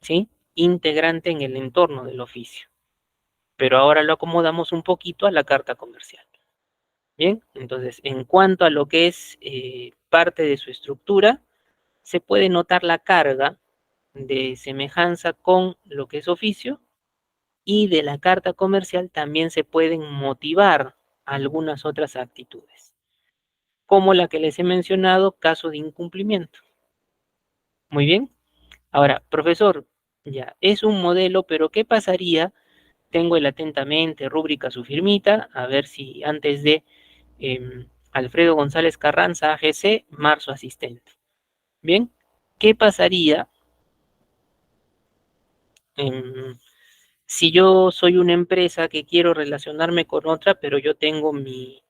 ¿sí? Integrante en el entorno del oficio. Pero ahora lo acomodamos un poquito a la carta comercial. Bien, entonces, en cuanto a lo que es parte de su estructura, se puede notar la carga de semejanza con lo que es oficio, y de la carta comercial también se pueden motivar algunas otras actitudes, como la que les he mencionado, caso de incumplimiento. Muy bien. Ahora, profesor, ya es un modelo, pero ¿qué pasaría? Tengo el atentamente, rúbrica, su firmita, a ver si antes de Alfredo González Carranza, AGC, marzo asistente. Bien, ¿qué pasaría si yo soy una empresa que quiero relacionarme con otra, pero yo tengo mi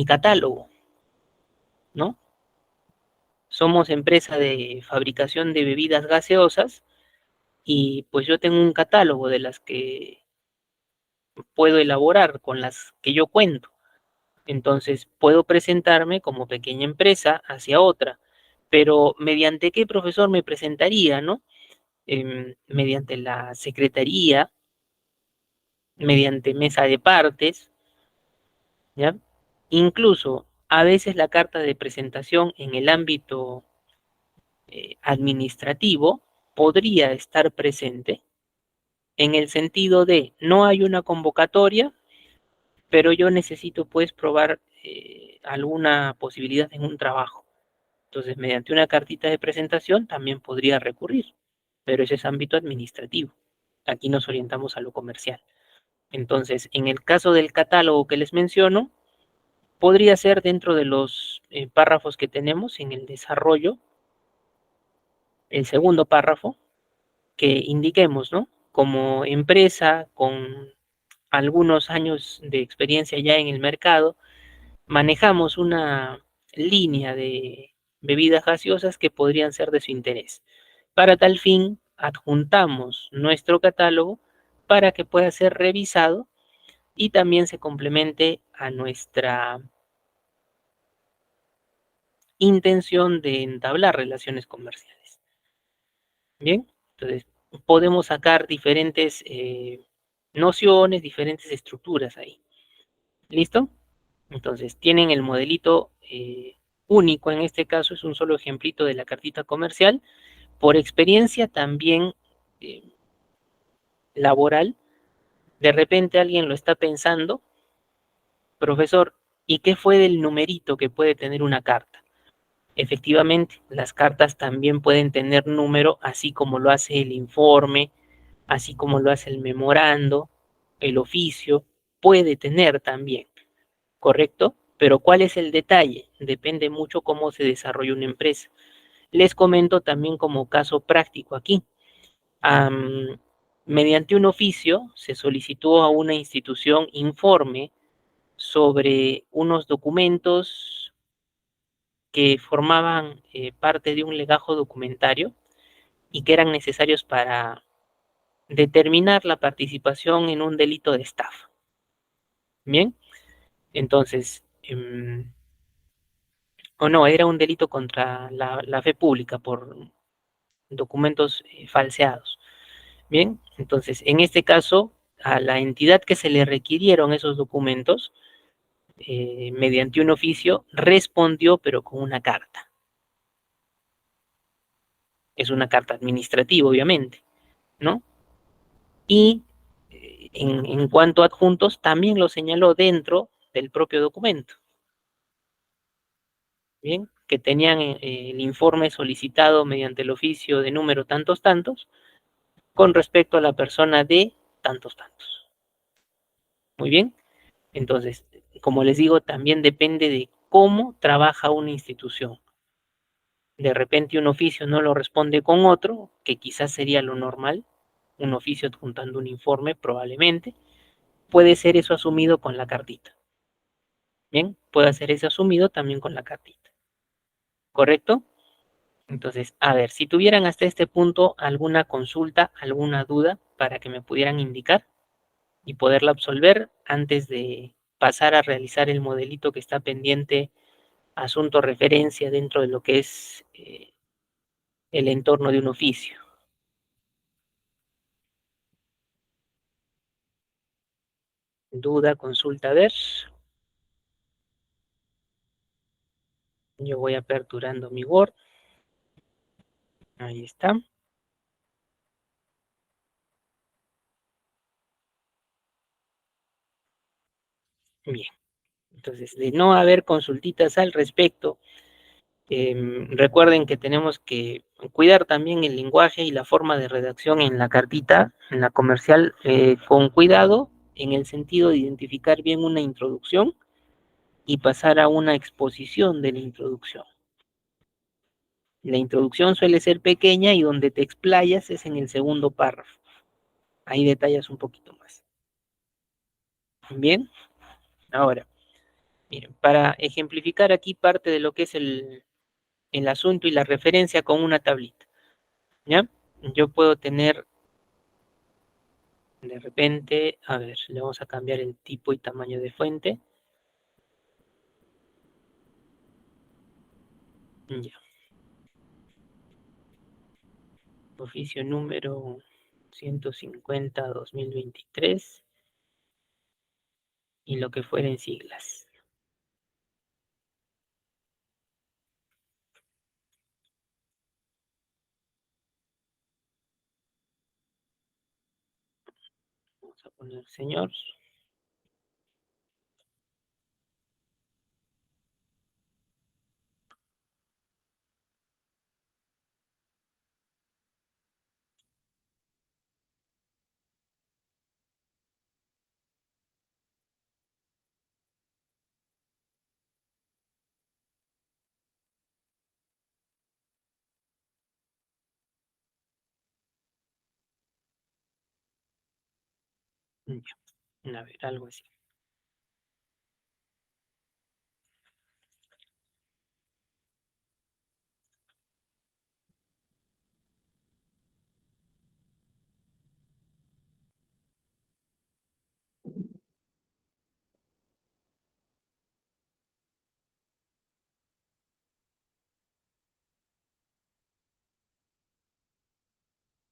catálogo, ¿no? Somos empresa de fabricación de bebidas gaseosas y pues yo tengo un catálogo de las que puedo elaborar, con las que yo cuento. Entonces puedo presentarme como pequeña empresa hacia otra, pero ¿mediante qué, profesor, me presentaría, no? Mediante la secretaría, mediante mesa de partes, ¿ya? Incluso a veces la carta de presentación en el ámbito administrativo podría estar presente en el sentido de no hay una convocatoria, pero yo necesito pues probar alguna posibilidad en un trabajo. Entonces, mediante una cartita de presentación también podría recurrir, pero ese es ámbito administrativo. Aquí nos orientamos a lo comercial. Entonces, en el caso del catálogo que les menciono, podría ser dentro de los párrafos que tenemos en el desarrollo, el segundo párrafo, que indiquemos, ¿no? Como empresa con algunos años de experiencia ya en el mercado, manejamos una línea de bebidas gaseosas que podrían ser de su interés. Para tal fin, adjuntamos nuestro catálogo para que pueda ser revisado y también se complemente a nuestra intención de entablar relaciones comerciales. Bien, entonces podemos sacar diferentes nociones, diferentes estructuras ahí. ¿Listo? Entonces tienen el modelito único, en este caso es un solo ejemplito de la cartita comercial. Por experiencia también eh, laboral, de repente alguien lo está pensando, profesor, ¿y qué fue del numerito que puede tener una carta? Efectivamente, las cartas también pueden tener número, así como lo hace el informe, así como lo hace el memorando, el oficio, puede tener también, ¿correcto? Pero ¿cuál es el detalle? Depende mucho cómo se desarrolla una empresa. Les comento también como caso práctico aquí. Um, Mediante un oficio se solicitó a una institución informe sobre unos documentos que formaban parte de un legajo documentario y que eran necesarios para determinar la participación en un delito de estafa. Bien, entonces, o no, era un delito contra la fe pública por documentos falseados. Bien, entonces, en este caso, a la entidad que se le requirieron esos documentos, mediante un oficio, respondió, pero con una carta. Es una carta administrativa, obviamente, ¿no? Y en cuanto a adjuntos, también lo señaló dentro del propio documento. Bien, que tenían el informe solicitado mediante el oficio de número tantos tantos con respecto a la persona de tantos tantos. Muy bien, entonces, como les digo, también depende de cómo trabaja una institución. De repente un oficio no lo responde con otro, que quizás sería lo normal, un oficio adjuntando un informe probablemente, puede ser eso asumido con la cartita. Bien, puede ser eso asumido también con la cartita. ¿Correcto? Entonces, a ver, si tuvieran hasta este punto alguna consulta, alguna duda para que me pudieran indicar y poderla absolver antes de pasar a realizar el modelito que está pendiente, asunto referencia dentro de lo que es el entorno de un oficio. Duda, consulta, a ver. Yo voy aperturando mi Word. Ahí está. Bien. Entonces, de no haber consultitas al respecto, recuerden que tenemos que cuidar también el lenguaje y la forma de redacción en la cartita, en la comercial, con cuidado, en el sentido de identificar bien una introducción y pasar a una exposición de la introducción. La introducción suele ser pequeña y donde te explayas es en el segundo párrafo. Ahí detallas un poquito más. Bien, ahora, miren, para ejemplificar aquí parte de lo que es el asunto y la referencia con una tablita, ¿ya? Yo puedo tener, de repente, a ver, le vamos a cambiar el tipo y tamaño de fuente. Ya, oficio número 150-2023 y lo que fueren siglas. Vamos a poner señor. Ya, a ver, algo así.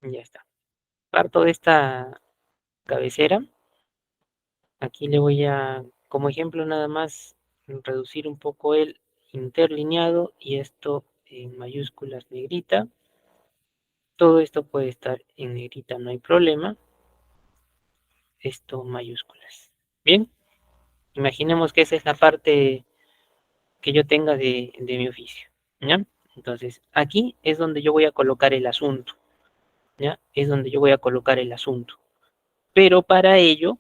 Ya está. Parto de esta cabecera. Aquí le voy a, como ejemplo nada más, reducir un poco el interlineado y esto en mayúsculas negrita. Todo esto puede estar en negrita, no hay problema. Esto mayúsculas. Bien, imaginemos que esa es la parte que yo tenga de mi oficio, ¿ya? Entonces, aquí es donde yo voy a colocar el asunto, ¿ya? Es donde yo voy a colocar el asunto. Pero para ello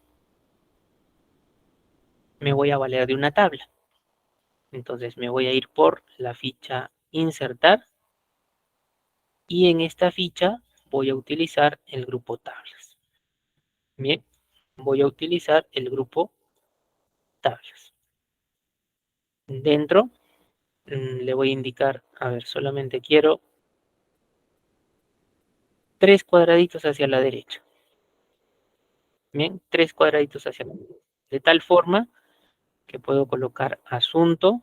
me voy a valer de una tabla. Entonces me voy a ir por la ficha insertar y en esta ficha voy a utilizar el grupo tablas. Bien, voy a utilizar el grupo tablas. Dentro le voy a indicar, a ver, solamente quiero 3 cuadraditos hacia la derecha. Bien, 3 cuadraditos hacia la derecha. De tal forma que puedo colocar asunto,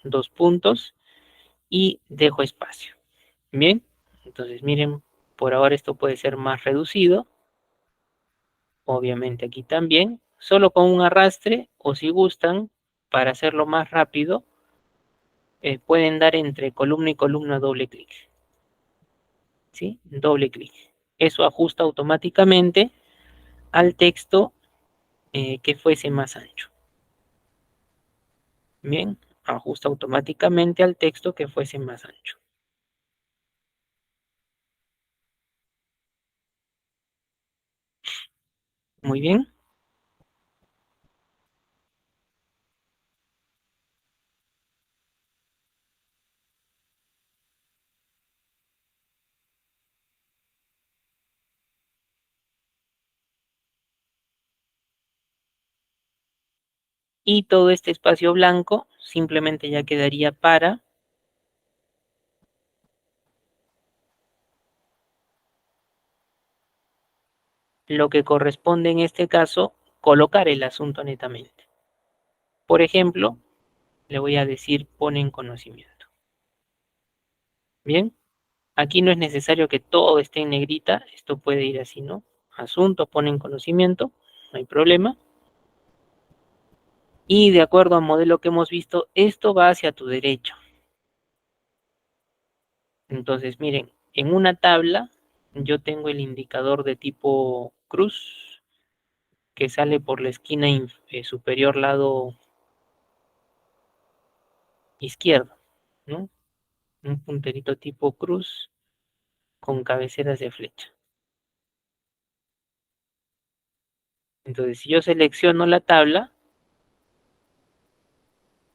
2 puntos y dejo espacio. Bien, entonces miren, por ahora esto puede ser más reducido. Obviamente aquí también, solo con un arrastre o si gustan, para hacerlo más rápido, pueden dar entre columna y columna doble clic. ¿Sí? Doble clic. Eso ajusta automáticamente al texto que fuese más ancho. Bien, ajusta automáticamente al texto que fuese más ancho. Muy bien. Y todo este espacio blanco simplemente ya quedaría para lo que corresponde en este caso, colocar el asunto netamente. Por ejemplo, le voy a decir pone en conocimiento. Bien, aquí no es necesario que todo esté en negrita, esto puede ir así, ¿no? Asunto, pone en conocimiento, no hay problema. Y de acuerdo al modelo que hemos visto, esto va hacia tu derecho. Entonces, miren, en una tabla yo tengo el indicador de tipo cruz que sale por la esquina superior lado izquierdo, ¿no? Un punterito tipo cruz con cabeceras de flecha. Entonces, si yo selecciono la tabla,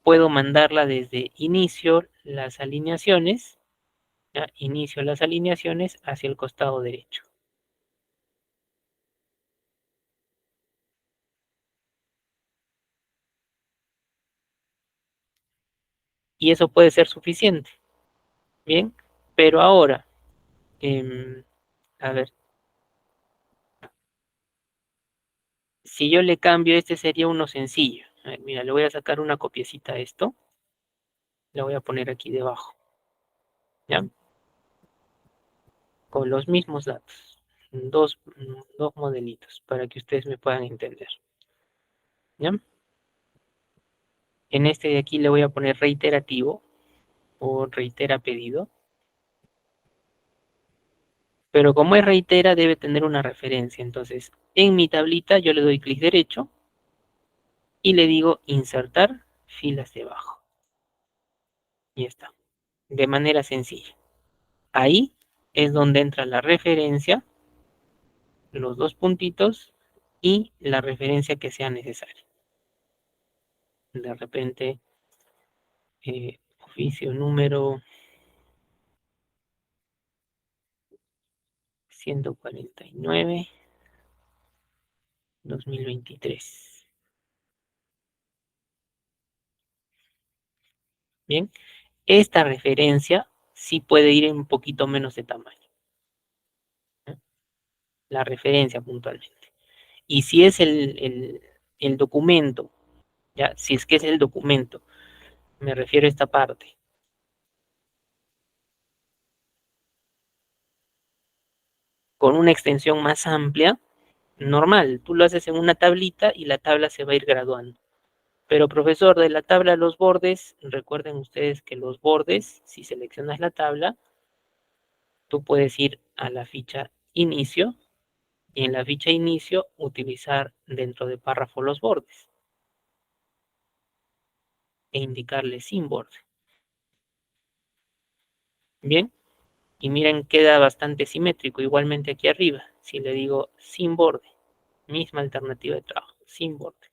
puedo mandarla desde inicio las alineaciones, ¿ya? Inicio las alineaciones hacia el costado derecho. Y eso puede ser suficiente, ¿bien? Pero ahora, a ver, si yo le cambio, este sería uno sencillo. A ver, mira, le voy a sacar una copiecita a esto, la voy a poner aquí debajo, ¿ya? Con los mismos datos, dos modelitos, para que ustedes me puedan entender, ¿ya? En este de aquí le voy a poner reiterativo o reitera pedido, pero como es reitera debe tener una referencia. Entonces, en mi tablita yo le doy clic derecho y le digo insertar filas debajo. Y está, de manera sencilla. Ahí es donde entra la referencia, los dos puntitos y la referencia que sea necesaria. De repente, oficio número 149, 2023. Bien, esta referencia sí puede ir en un poquito menos de tamaño, ¿eh? La referencia puntualmente. Y si es el documento, ya, si es que es el documento, me refiero a esta parte, con una extensión más amplia, normal, tú lo haces en una tablita y la tabla se va a ir graduando. Pero profesor, de la tabla a los bordes, recuerden ustedes que los bordes, si seleccionas la tabla, tú puedes ir a la ficha inicio y en la ficha inicio utilizar dentro de párrafo los bordes e indicarle sin borde. Bien, y miren, queda bastante simétrico. Igualmente aquí arriba, si le digo sin borde, misma alternativa de trabajo, sin borde.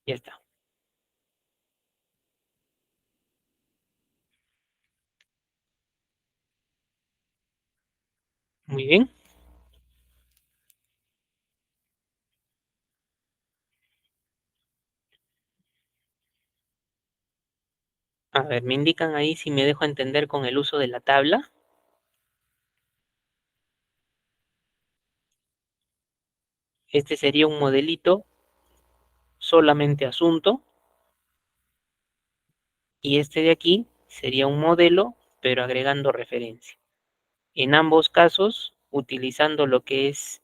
Ya está. Muy bien. A ver, me indican ahí si me dejo entender con el uso de la tabla. Este sería un modelito solamente asunto y este de aquí sería un modelo pero agregando referencia. En ambos casos, utilizando lo que es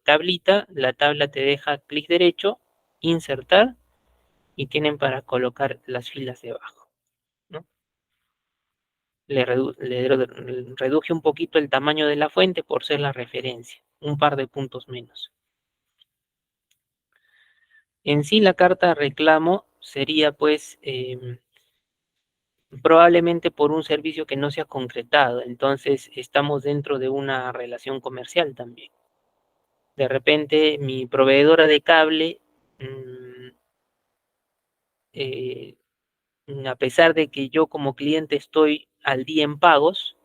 tablita, la tabla te deja clic derecho, insertar y tienen para colocar las filas debajo, ¿no? Le reduje un poquito el tamaño de la fuente por ser la referencia, un par de puntos menos. En sí, la carta reclamo sería pues probablemente por un servicio que no se ha concretado, entonces estamos dentro de una relación comercial también. De repente mi proveedora de cable, mm, eh, a pesar de que yo como cliente estoy al día en pagos,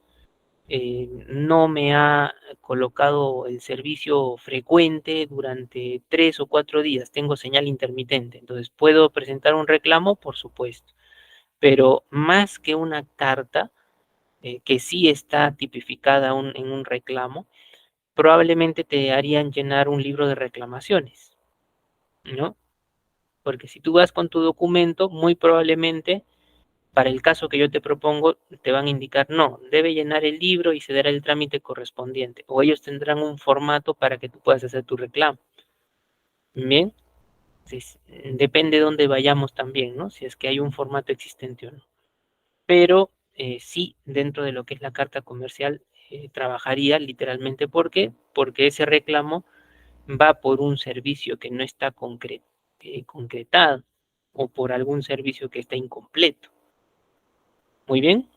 no me ha colocado el servicio frecuente durante 3 o 4 días. Tengo señal intermitente. Entonces, ¿puedo presentar un reclamo? Por supuesto. Pero más que una carta, que sí está tipificada en un reclamo, probablemente te harían llenar un libro de reclamaciones, ¿no? Porque si tú vas con tu documento, muy probablemente para el caso que yo te propongo, te van a indicar, no, debe llenar el libro y se dará el trámite correspondiente. O ellos tendrán un formato para que tú puedas hacer tu reclamo. Bien, entonces, depende de dónde vayamos también, ¿no? Si es que hay un formato existente o no. Pero sí, dentro de lo que es la carta comercial, trabajaría literalmente. ¿Por qué? Porque ese reclamo va por un servicio que no está concretado o por algún servicio que está incompleto. Muy bien.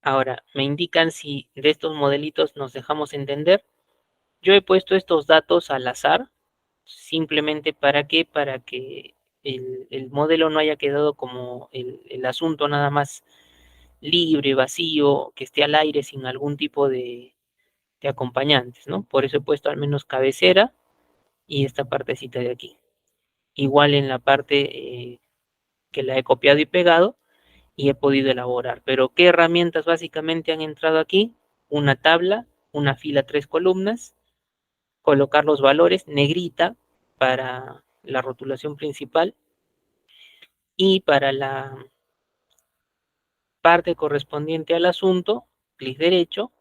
Ahora, me indican si de estos modelitos nos dejamos entender. Yo he puesto estos datos al azar, simplemente para qué, para que el modelo no haya quedado como el asunto nada más libre, vacío, que esté al aire sin algún tipo de acompañantes, ¿no? Por eso he puesto al menos cabecera y esta partecita de aquí. Igual en la parte que la he copiado y pegado y he podido elaborar. Pero ¿qué herramientas básicamente han entrado aquí? Una tabla, una fila, 3 columnas, colocar los valores, negrita para la rotulación principal y para la parte correspondiente al asunto, clic derecho,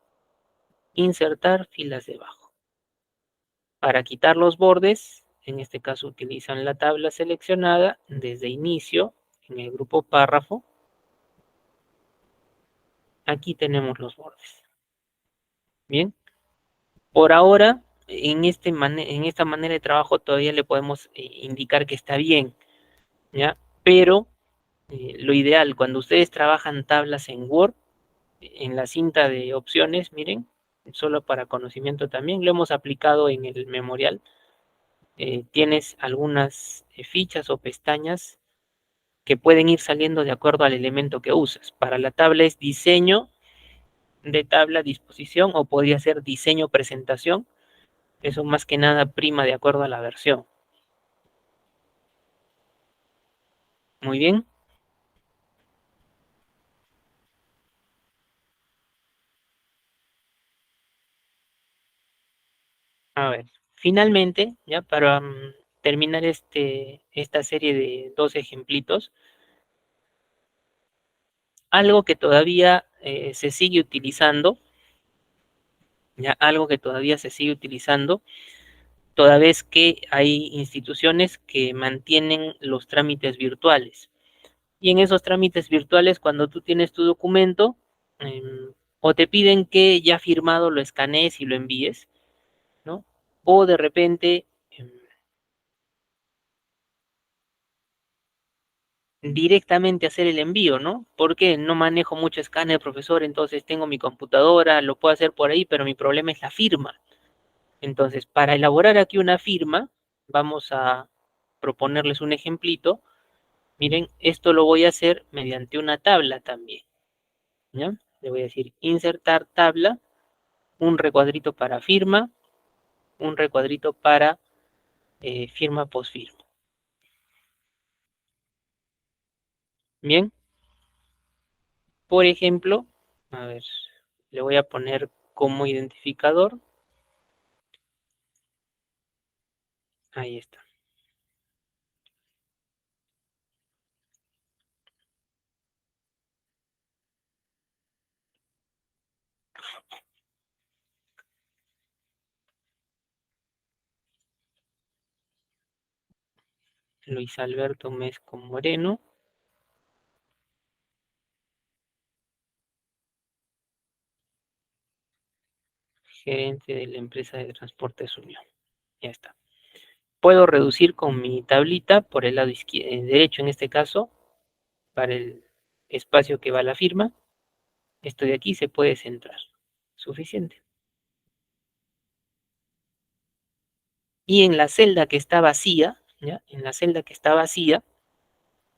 insertar filas debajo. Para quitar los bordes, en este caso utilizan la tabla seleccionada desde inicio en el grupo párrafo. Aquí tenemos los bordes. Bien, por ahora, en esta manera de trabajo todavía le podemos indicar que está bien, ¿ya? Pero lo ideal, cuando ustedes trabajan tablas en Word, en la cinta de opciones, miren, solo para conocimiento también, lo hemos aplicado en el memorial. Tienes algunas fichas o pestañas que pueden ir saliendo de acuerdo al elemento que usas. Para la tabla es diseño de tabla, disposición, o podría ser diseño, presentación. Eso más que nada prima de acuerdo a la versión. Muy bien. A ver, finalmente, ya para terminar esta serie de 2 ejemplitos, algo que todavía se sigue utilizando, ya algo que todavía se sigue utilizando, toda vez que hay instituciones que mantienen los trámites virtuales. Y en esos trámites virtuales, cuando tú tienes tu documento, o te piden que ya firmado lo escanees y lo envíes, ¿no? O de repente directamente hacer el envío, ¿no? Porque no manejo mucho escáner, profesor, entonces tengo mi computadora, lo puedo hacer por ahí, pero mi problema es la firma. Entonces, para elaborar aquí una firma, vamos a proponerles un ejemplito. Miren, esto lo voy a hacer mediante una tabla también, ¿ya? Le voy a decir insertar tabla, un recuadrito para firma, un recuadrito para firma postfirma. Bien, por ejemplo, a ver, le voy a poner como identificador. Ahí está. Luis Alberto Mesco Moreno. Gerente de la empresa de transportes Unión. Ya está. Puedo reducir con mi tablita por el lado derecho en este caso, para el espacio que va a la firma. Esto de aquí se puede centrar. Suficiente. Y en la celda que está vacía, ¿ya? En la celda que está vacía,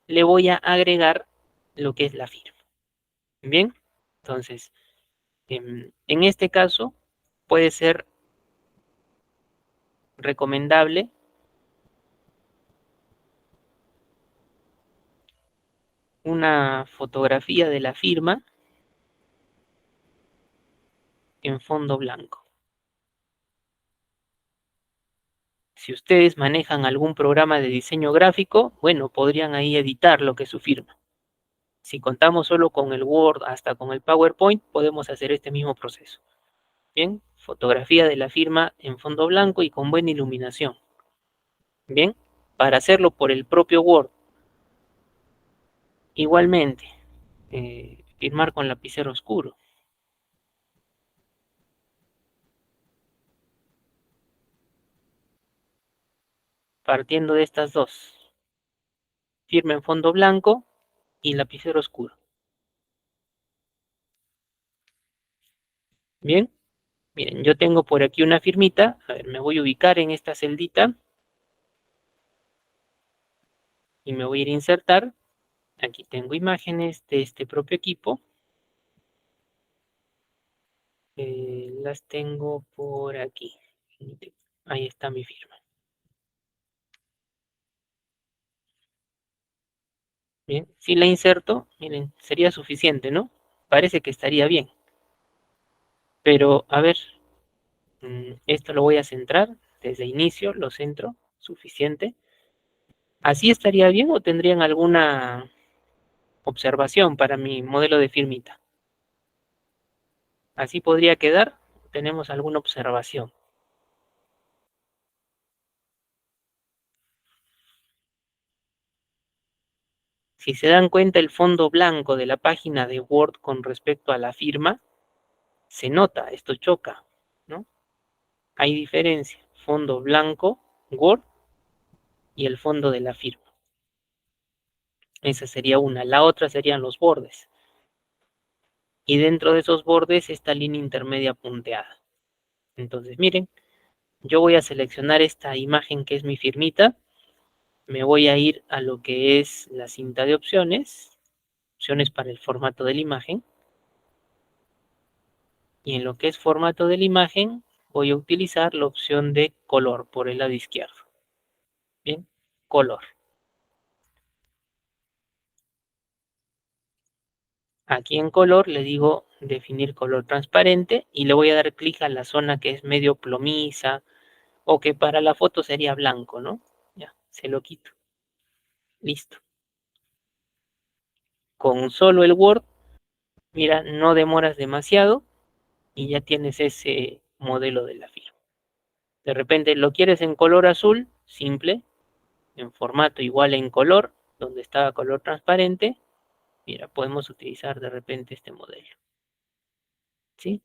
le voy a agregar lo que es la firma. Bien, entonces, en este caso, puede ser recomendable una fotografía de la firma en fondo blanco. Si ustedes manejan algún programa de diseño gráfico, bueno, podrían ahí editar lo que es su firma. Si contamos solo con el Word, hasta con el PowerPoint, podemos hacer este mismo proceso. Bien, fotografía de la firma en fondo blanco y con buena iluminación. Bien, para hacerlo por el propio Word, igualmente, firmar con lapicero oscuro. Partiendo de estas dos, firma en fondo blanco y lapicero oscuro. Bien, miren, yo tengo por aquí una firmita. A ver, me voy a ubicar en esta celdita y me voy a ir a insertar. Aquí tengo imágenes de este propio equipo. Las tengo por aquí. Ahí está mi firma. Bien, si la inserto, miren, sería suficiente, ¿no? Parece que estaría bien. Pero, a ver, esto lo voy a centrar. Desde inicio lo centro, suficiente. ¿Así estaría bien o tendrían alguna observación para mi modelo de firmita? ¿Así podría quedar? ¿Tenemos alguna observación? Si se dan cuenta, el fondo blanco de la página de Word con respecto a la firma, se nota, esto choca, ¿no? Hay diferencia. Fondo blanco, Word, y el fondo de la firma. Esa sería una. La otra serían los bordes. Y dentro de esos bordes, esta línea intermedia punteada. Entonces, miren, yo voy a seleccionar esta imagen que es mi firmita. Me voy a ir a lo que es la cinta de opciones. Opciones para el formato de la imagen. Y en lo que es formato de la imagen, voy a utilizar la opción de color por el lado izquierdo. Bien, color. Aquí en color le digo definir color transparente y le voy a dar clic a la zona que es medio plomiza o que para la foto sería blanco, ¿no? Ya, se lo quito. Listo. Con solo el Word, mira, no demoras demasiado y ya tienes ese modelo de la firma. De repente lo quieres en color azul, simple, en formato igual en color, donde estaba color transparente, mira, podemos utilizar de repente este modelo, ¿sí?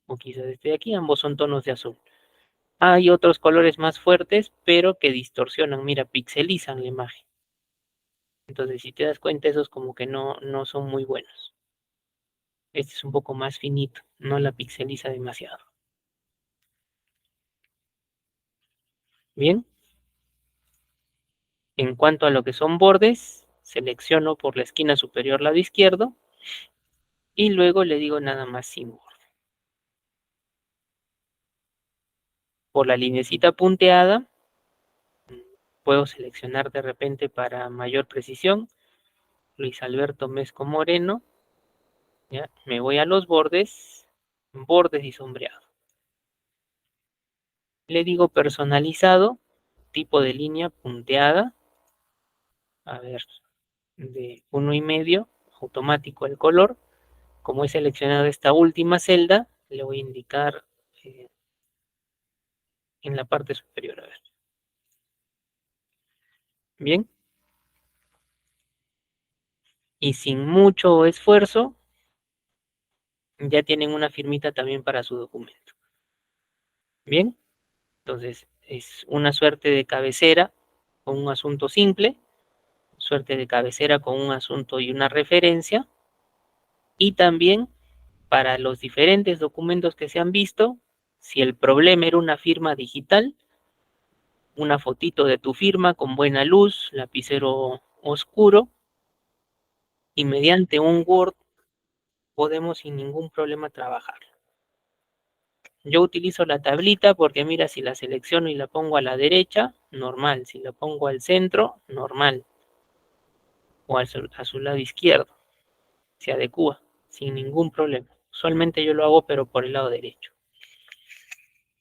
O quizás este de aquí, ambos son tonos de azul. Hay otros colores más fuertes, pero que distorsionan, mira, pixelizan la imagen. Entonces, si te das cuenta, esos como que no son muy buenos. Este es un poco más finito, no la pixeliza demasiado. Bien, en cuanto a lo que son bordes, selecciono por la esquina superior lado izquierdo y luego le digo nada más sin borde. Por la linecita punteada, puedo seleccionar de repente para mayor precisión, Luis Alberto Mesco Moreno, ¿ya? Me voy a los bordes, bordes y sombreado. Le digo personalizado, tipo de línea punteada, a ver, de 1,5, automático el color. Como he seleccionado esta última celda, le voy a indicar en la parte superior, a ver. Bien, y sin mucho esfuerzo, ya tienen una firmita también para su documento. Bien, entonces es una suerte de cabecera con un asunto simple, suerte de cabecera con un asunto y una referencia, y también para los diferentes documentos que se han visto, si el problema era una firma digital, una fotito de tu firma con buena luz, lapicero oscuro, y mediante un Word podemos sin ningún problema trabajar. Yo utilizo la tablita porque mira, si la selecciono y la pongo a la derecha, normal. Si la pongo al centro, normal. O a su lado izquierdo, se adecua sin ningún problema. Usualmente yo lo hago, pero por el lado derecho.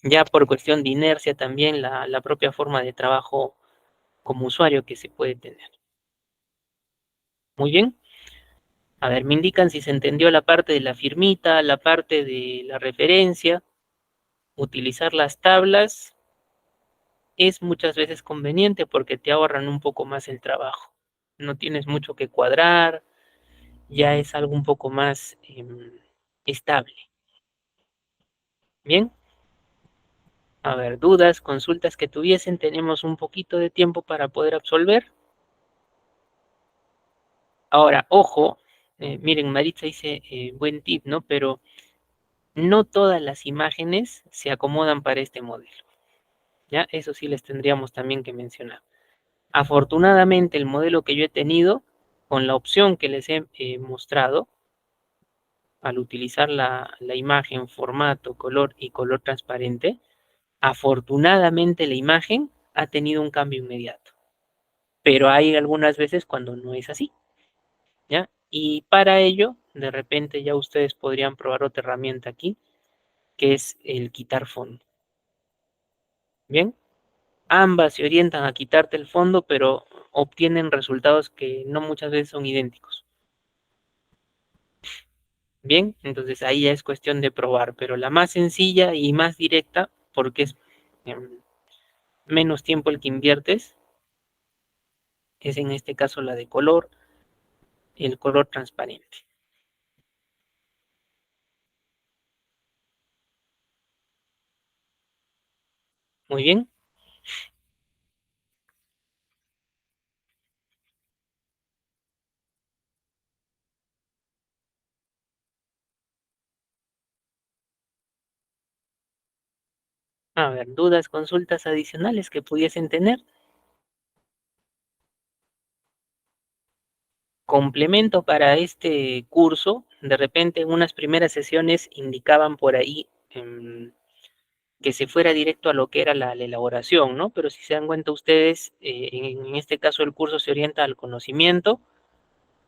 Ya por cuestión de inercia también la propia forma de trabajo como usuario que se puede tener. Muy bien. A ver, me indican si se entendió la parte de la firmita, la parte de la referencia. Utilizar las tablas es muchas veces conveniente porque te ahorran un poco más el trabajo. No tienes mucho que cuadrar, ya es algo un poco más estable. Bien, a ver, dudas, consultas que tuviesen, tenemos un poquito de tiempo para poder absolver. Ahora, ojo, miren, Maritza dice, buen tip, ¿no? Pero no todas las imágenes se acomodan para este modelo, ¿ya? Eso sí les tendríamos también que mencionar. Afortunadamente, el modelo que yo he tenido, con la opción que les he mostrado, al utilizar la imagen, formato, color y color transparente, afortunadamente la imagen ha tenido un cambio inmediato. Pero hay algunas veces cuando no es así, ¿ya? Y para ello, de repente ya ustedes podrían probar otra herramienta aquí, que es el quitar fondo. Bien, ambas se orientan a quitarte el fondo, pero obtienen resultados que no muchas veces son idénticos. Bien, entonces ahí ya es cuestión de probar, pero la más sencilla y más directa, porque es menos tiempo el que inviertes, es en este caso la de color, el color transparente. Muy bien. A ver, dudas, consultas adicionales que pudiesen tener. Complemento para este curso, de repente en unas primeras sesiones indicaban por ahí que se fuera directo a lo que era la elaboración, ¿no? Pero si se dan cuenta ustedes, en este caso el curso se orienta al conocimiento,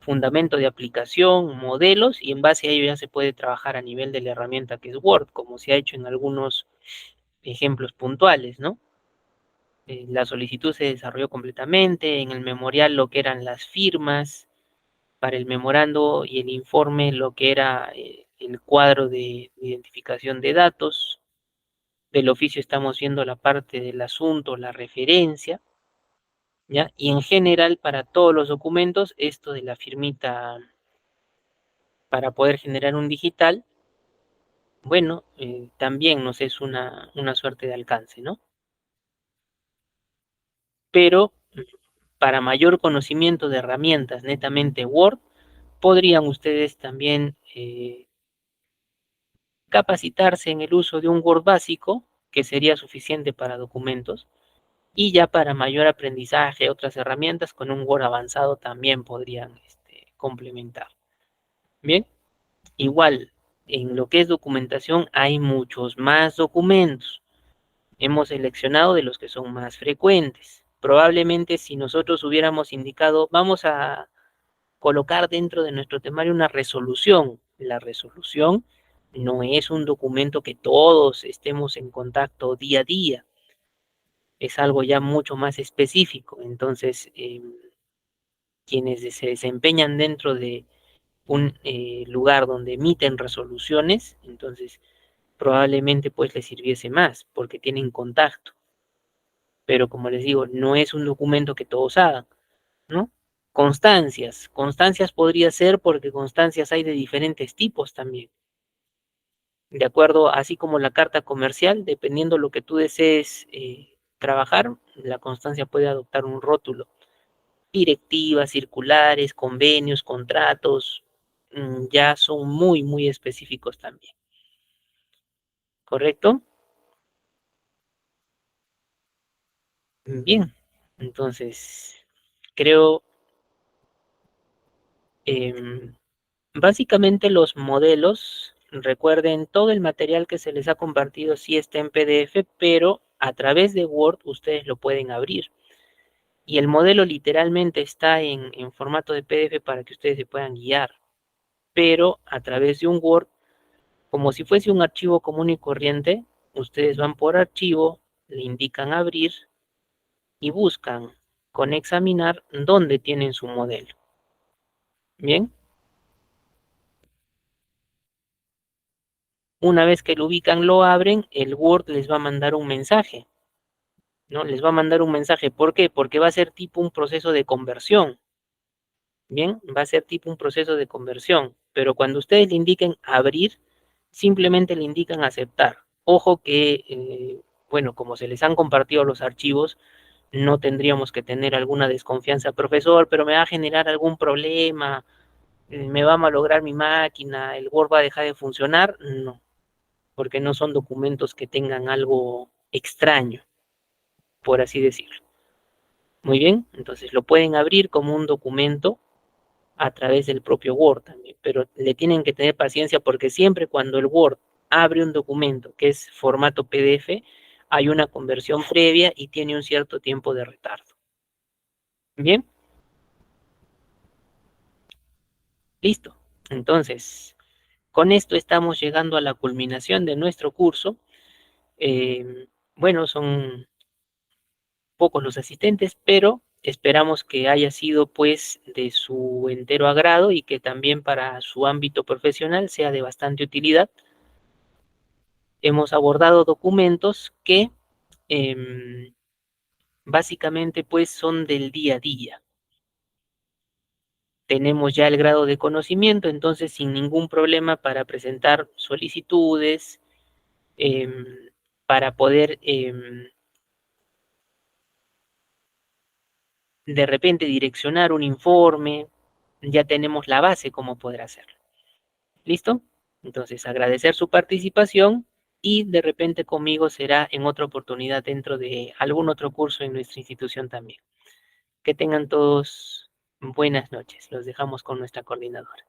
fundamento de aplicación, modelos, y en base a ello ya se puede trabajar a nivel de la herramienta que es Word, como se ha hecho en algunos ejemplos puntuales, ¿no? La solicitud se desarrolló completamente, en el memorial lo que eran las firmas, para el memorando y el informe lo que era el cuadro de identificación de datos, del oficio estamos viendo la parte del asunto, la referencia, ¿ya? Y en general para todos los documentos, esto de la firmita para poder generar un digital, bueno, también nos es una suerte de alcance, ¿no? Pero para mayor conocimiento de herramientas netamente Word, podrían ustedes también capacitarse en el uso de un Word básico, que sería suficiente para documentos, y ya para mayor aprendizaje, otras herramientas con un Word avanzado también podrían complementar. Bien, igual, en lo que es documentación hay muchos más documentos. Hemos seleccionado de los que son más frecuentes. Probablemente si nosotros hubiéramos indicado, vamos a colocar dentro de nuestro temario una resolución. La resolución no es un documento que todos estemos en contacto día a día, es algo ya mucho más específico. Entonces, quienes se desempeñan dentro de un lugar donde emiten resoluciones, entonces probablemente pues les sirviese más porque tienen contacto. Pero como les digo, no es un documento que todos hagan, ¿no? Constancias podría ser porque constancias hay de diferentes tipos también. De acuerdo, así como la carta comercial, dependiendo lo que tú desees trabajar, la constancia puede adoptar un rótulo. Directivas, circulares, convenios, contratos, ya son muy, muy específicos también. ¿Correcto? Bien, entonces creo, em, básicamente los modelos, recuerden, todo el material que se les ha compartido sí está en PDF, pero a través de Word ustedes lo pueden abrir. Y el modelo literalmente está en formato de PDF para que ustedes se puedan guiar, pero a través de un Word, como si fuese un archivo común y corriente, ustedes van por archivo, le indican abrir y buscan con examinar dónde tienen su modelo. Bien, una vez que lo ubican, lo abren, el Word les va a mandar un mensaje, ¿no? Les va a mandar un mensaje. ¿Por qué? Porque va a ser tipo un proceso de conversión. Bien, va a ser tipo un proceso de conversión, pero cuando ustedes le indiquen abrir, simplemente le indican aceptar. Ojo que, bueno, como se les han compartido los archivos, no tendríamos que tener alguna desconfianza, profesor, pero me va a generar algún problema, me va a malograr mi máquina, el Word va a dejar de funcionar. No, porque no son documentos que tengan algo extraño, por así decirlo. Muy bien, entonces lo pueden abrir como un documento a través del propio Word también, pero le tienen que tener paciencia porque siempre cuando el Word abre un documento que es formato PDF, hay una conversión previa y tiene un cierto tiempo de retardo. Bien, listo. Entonces, con esto estamos llegando a la culminación de nuestro curso. Bueno, son pocos los asistentes, pero esperamos que haya sido pues de su entero agrado y que también para su ámbito profesional sea de bastante utilidad. Hemos abordado documentos que básicamente pues son del día a día. Tenemos ya el grado de conocimiento, entonces sin ningún problema para presentar solicitudes, em, para poder de repente direccionar un informe, ya tenemos la base cómo poder hacerlo. ¿Listo? Entonces, agradecer su participación y de repente conmigo será en otra oportunidad dentro de algún otro curso en nuestra institución también. Que tengan todos buenas noches. Los dejamos con nuestra coordinadora.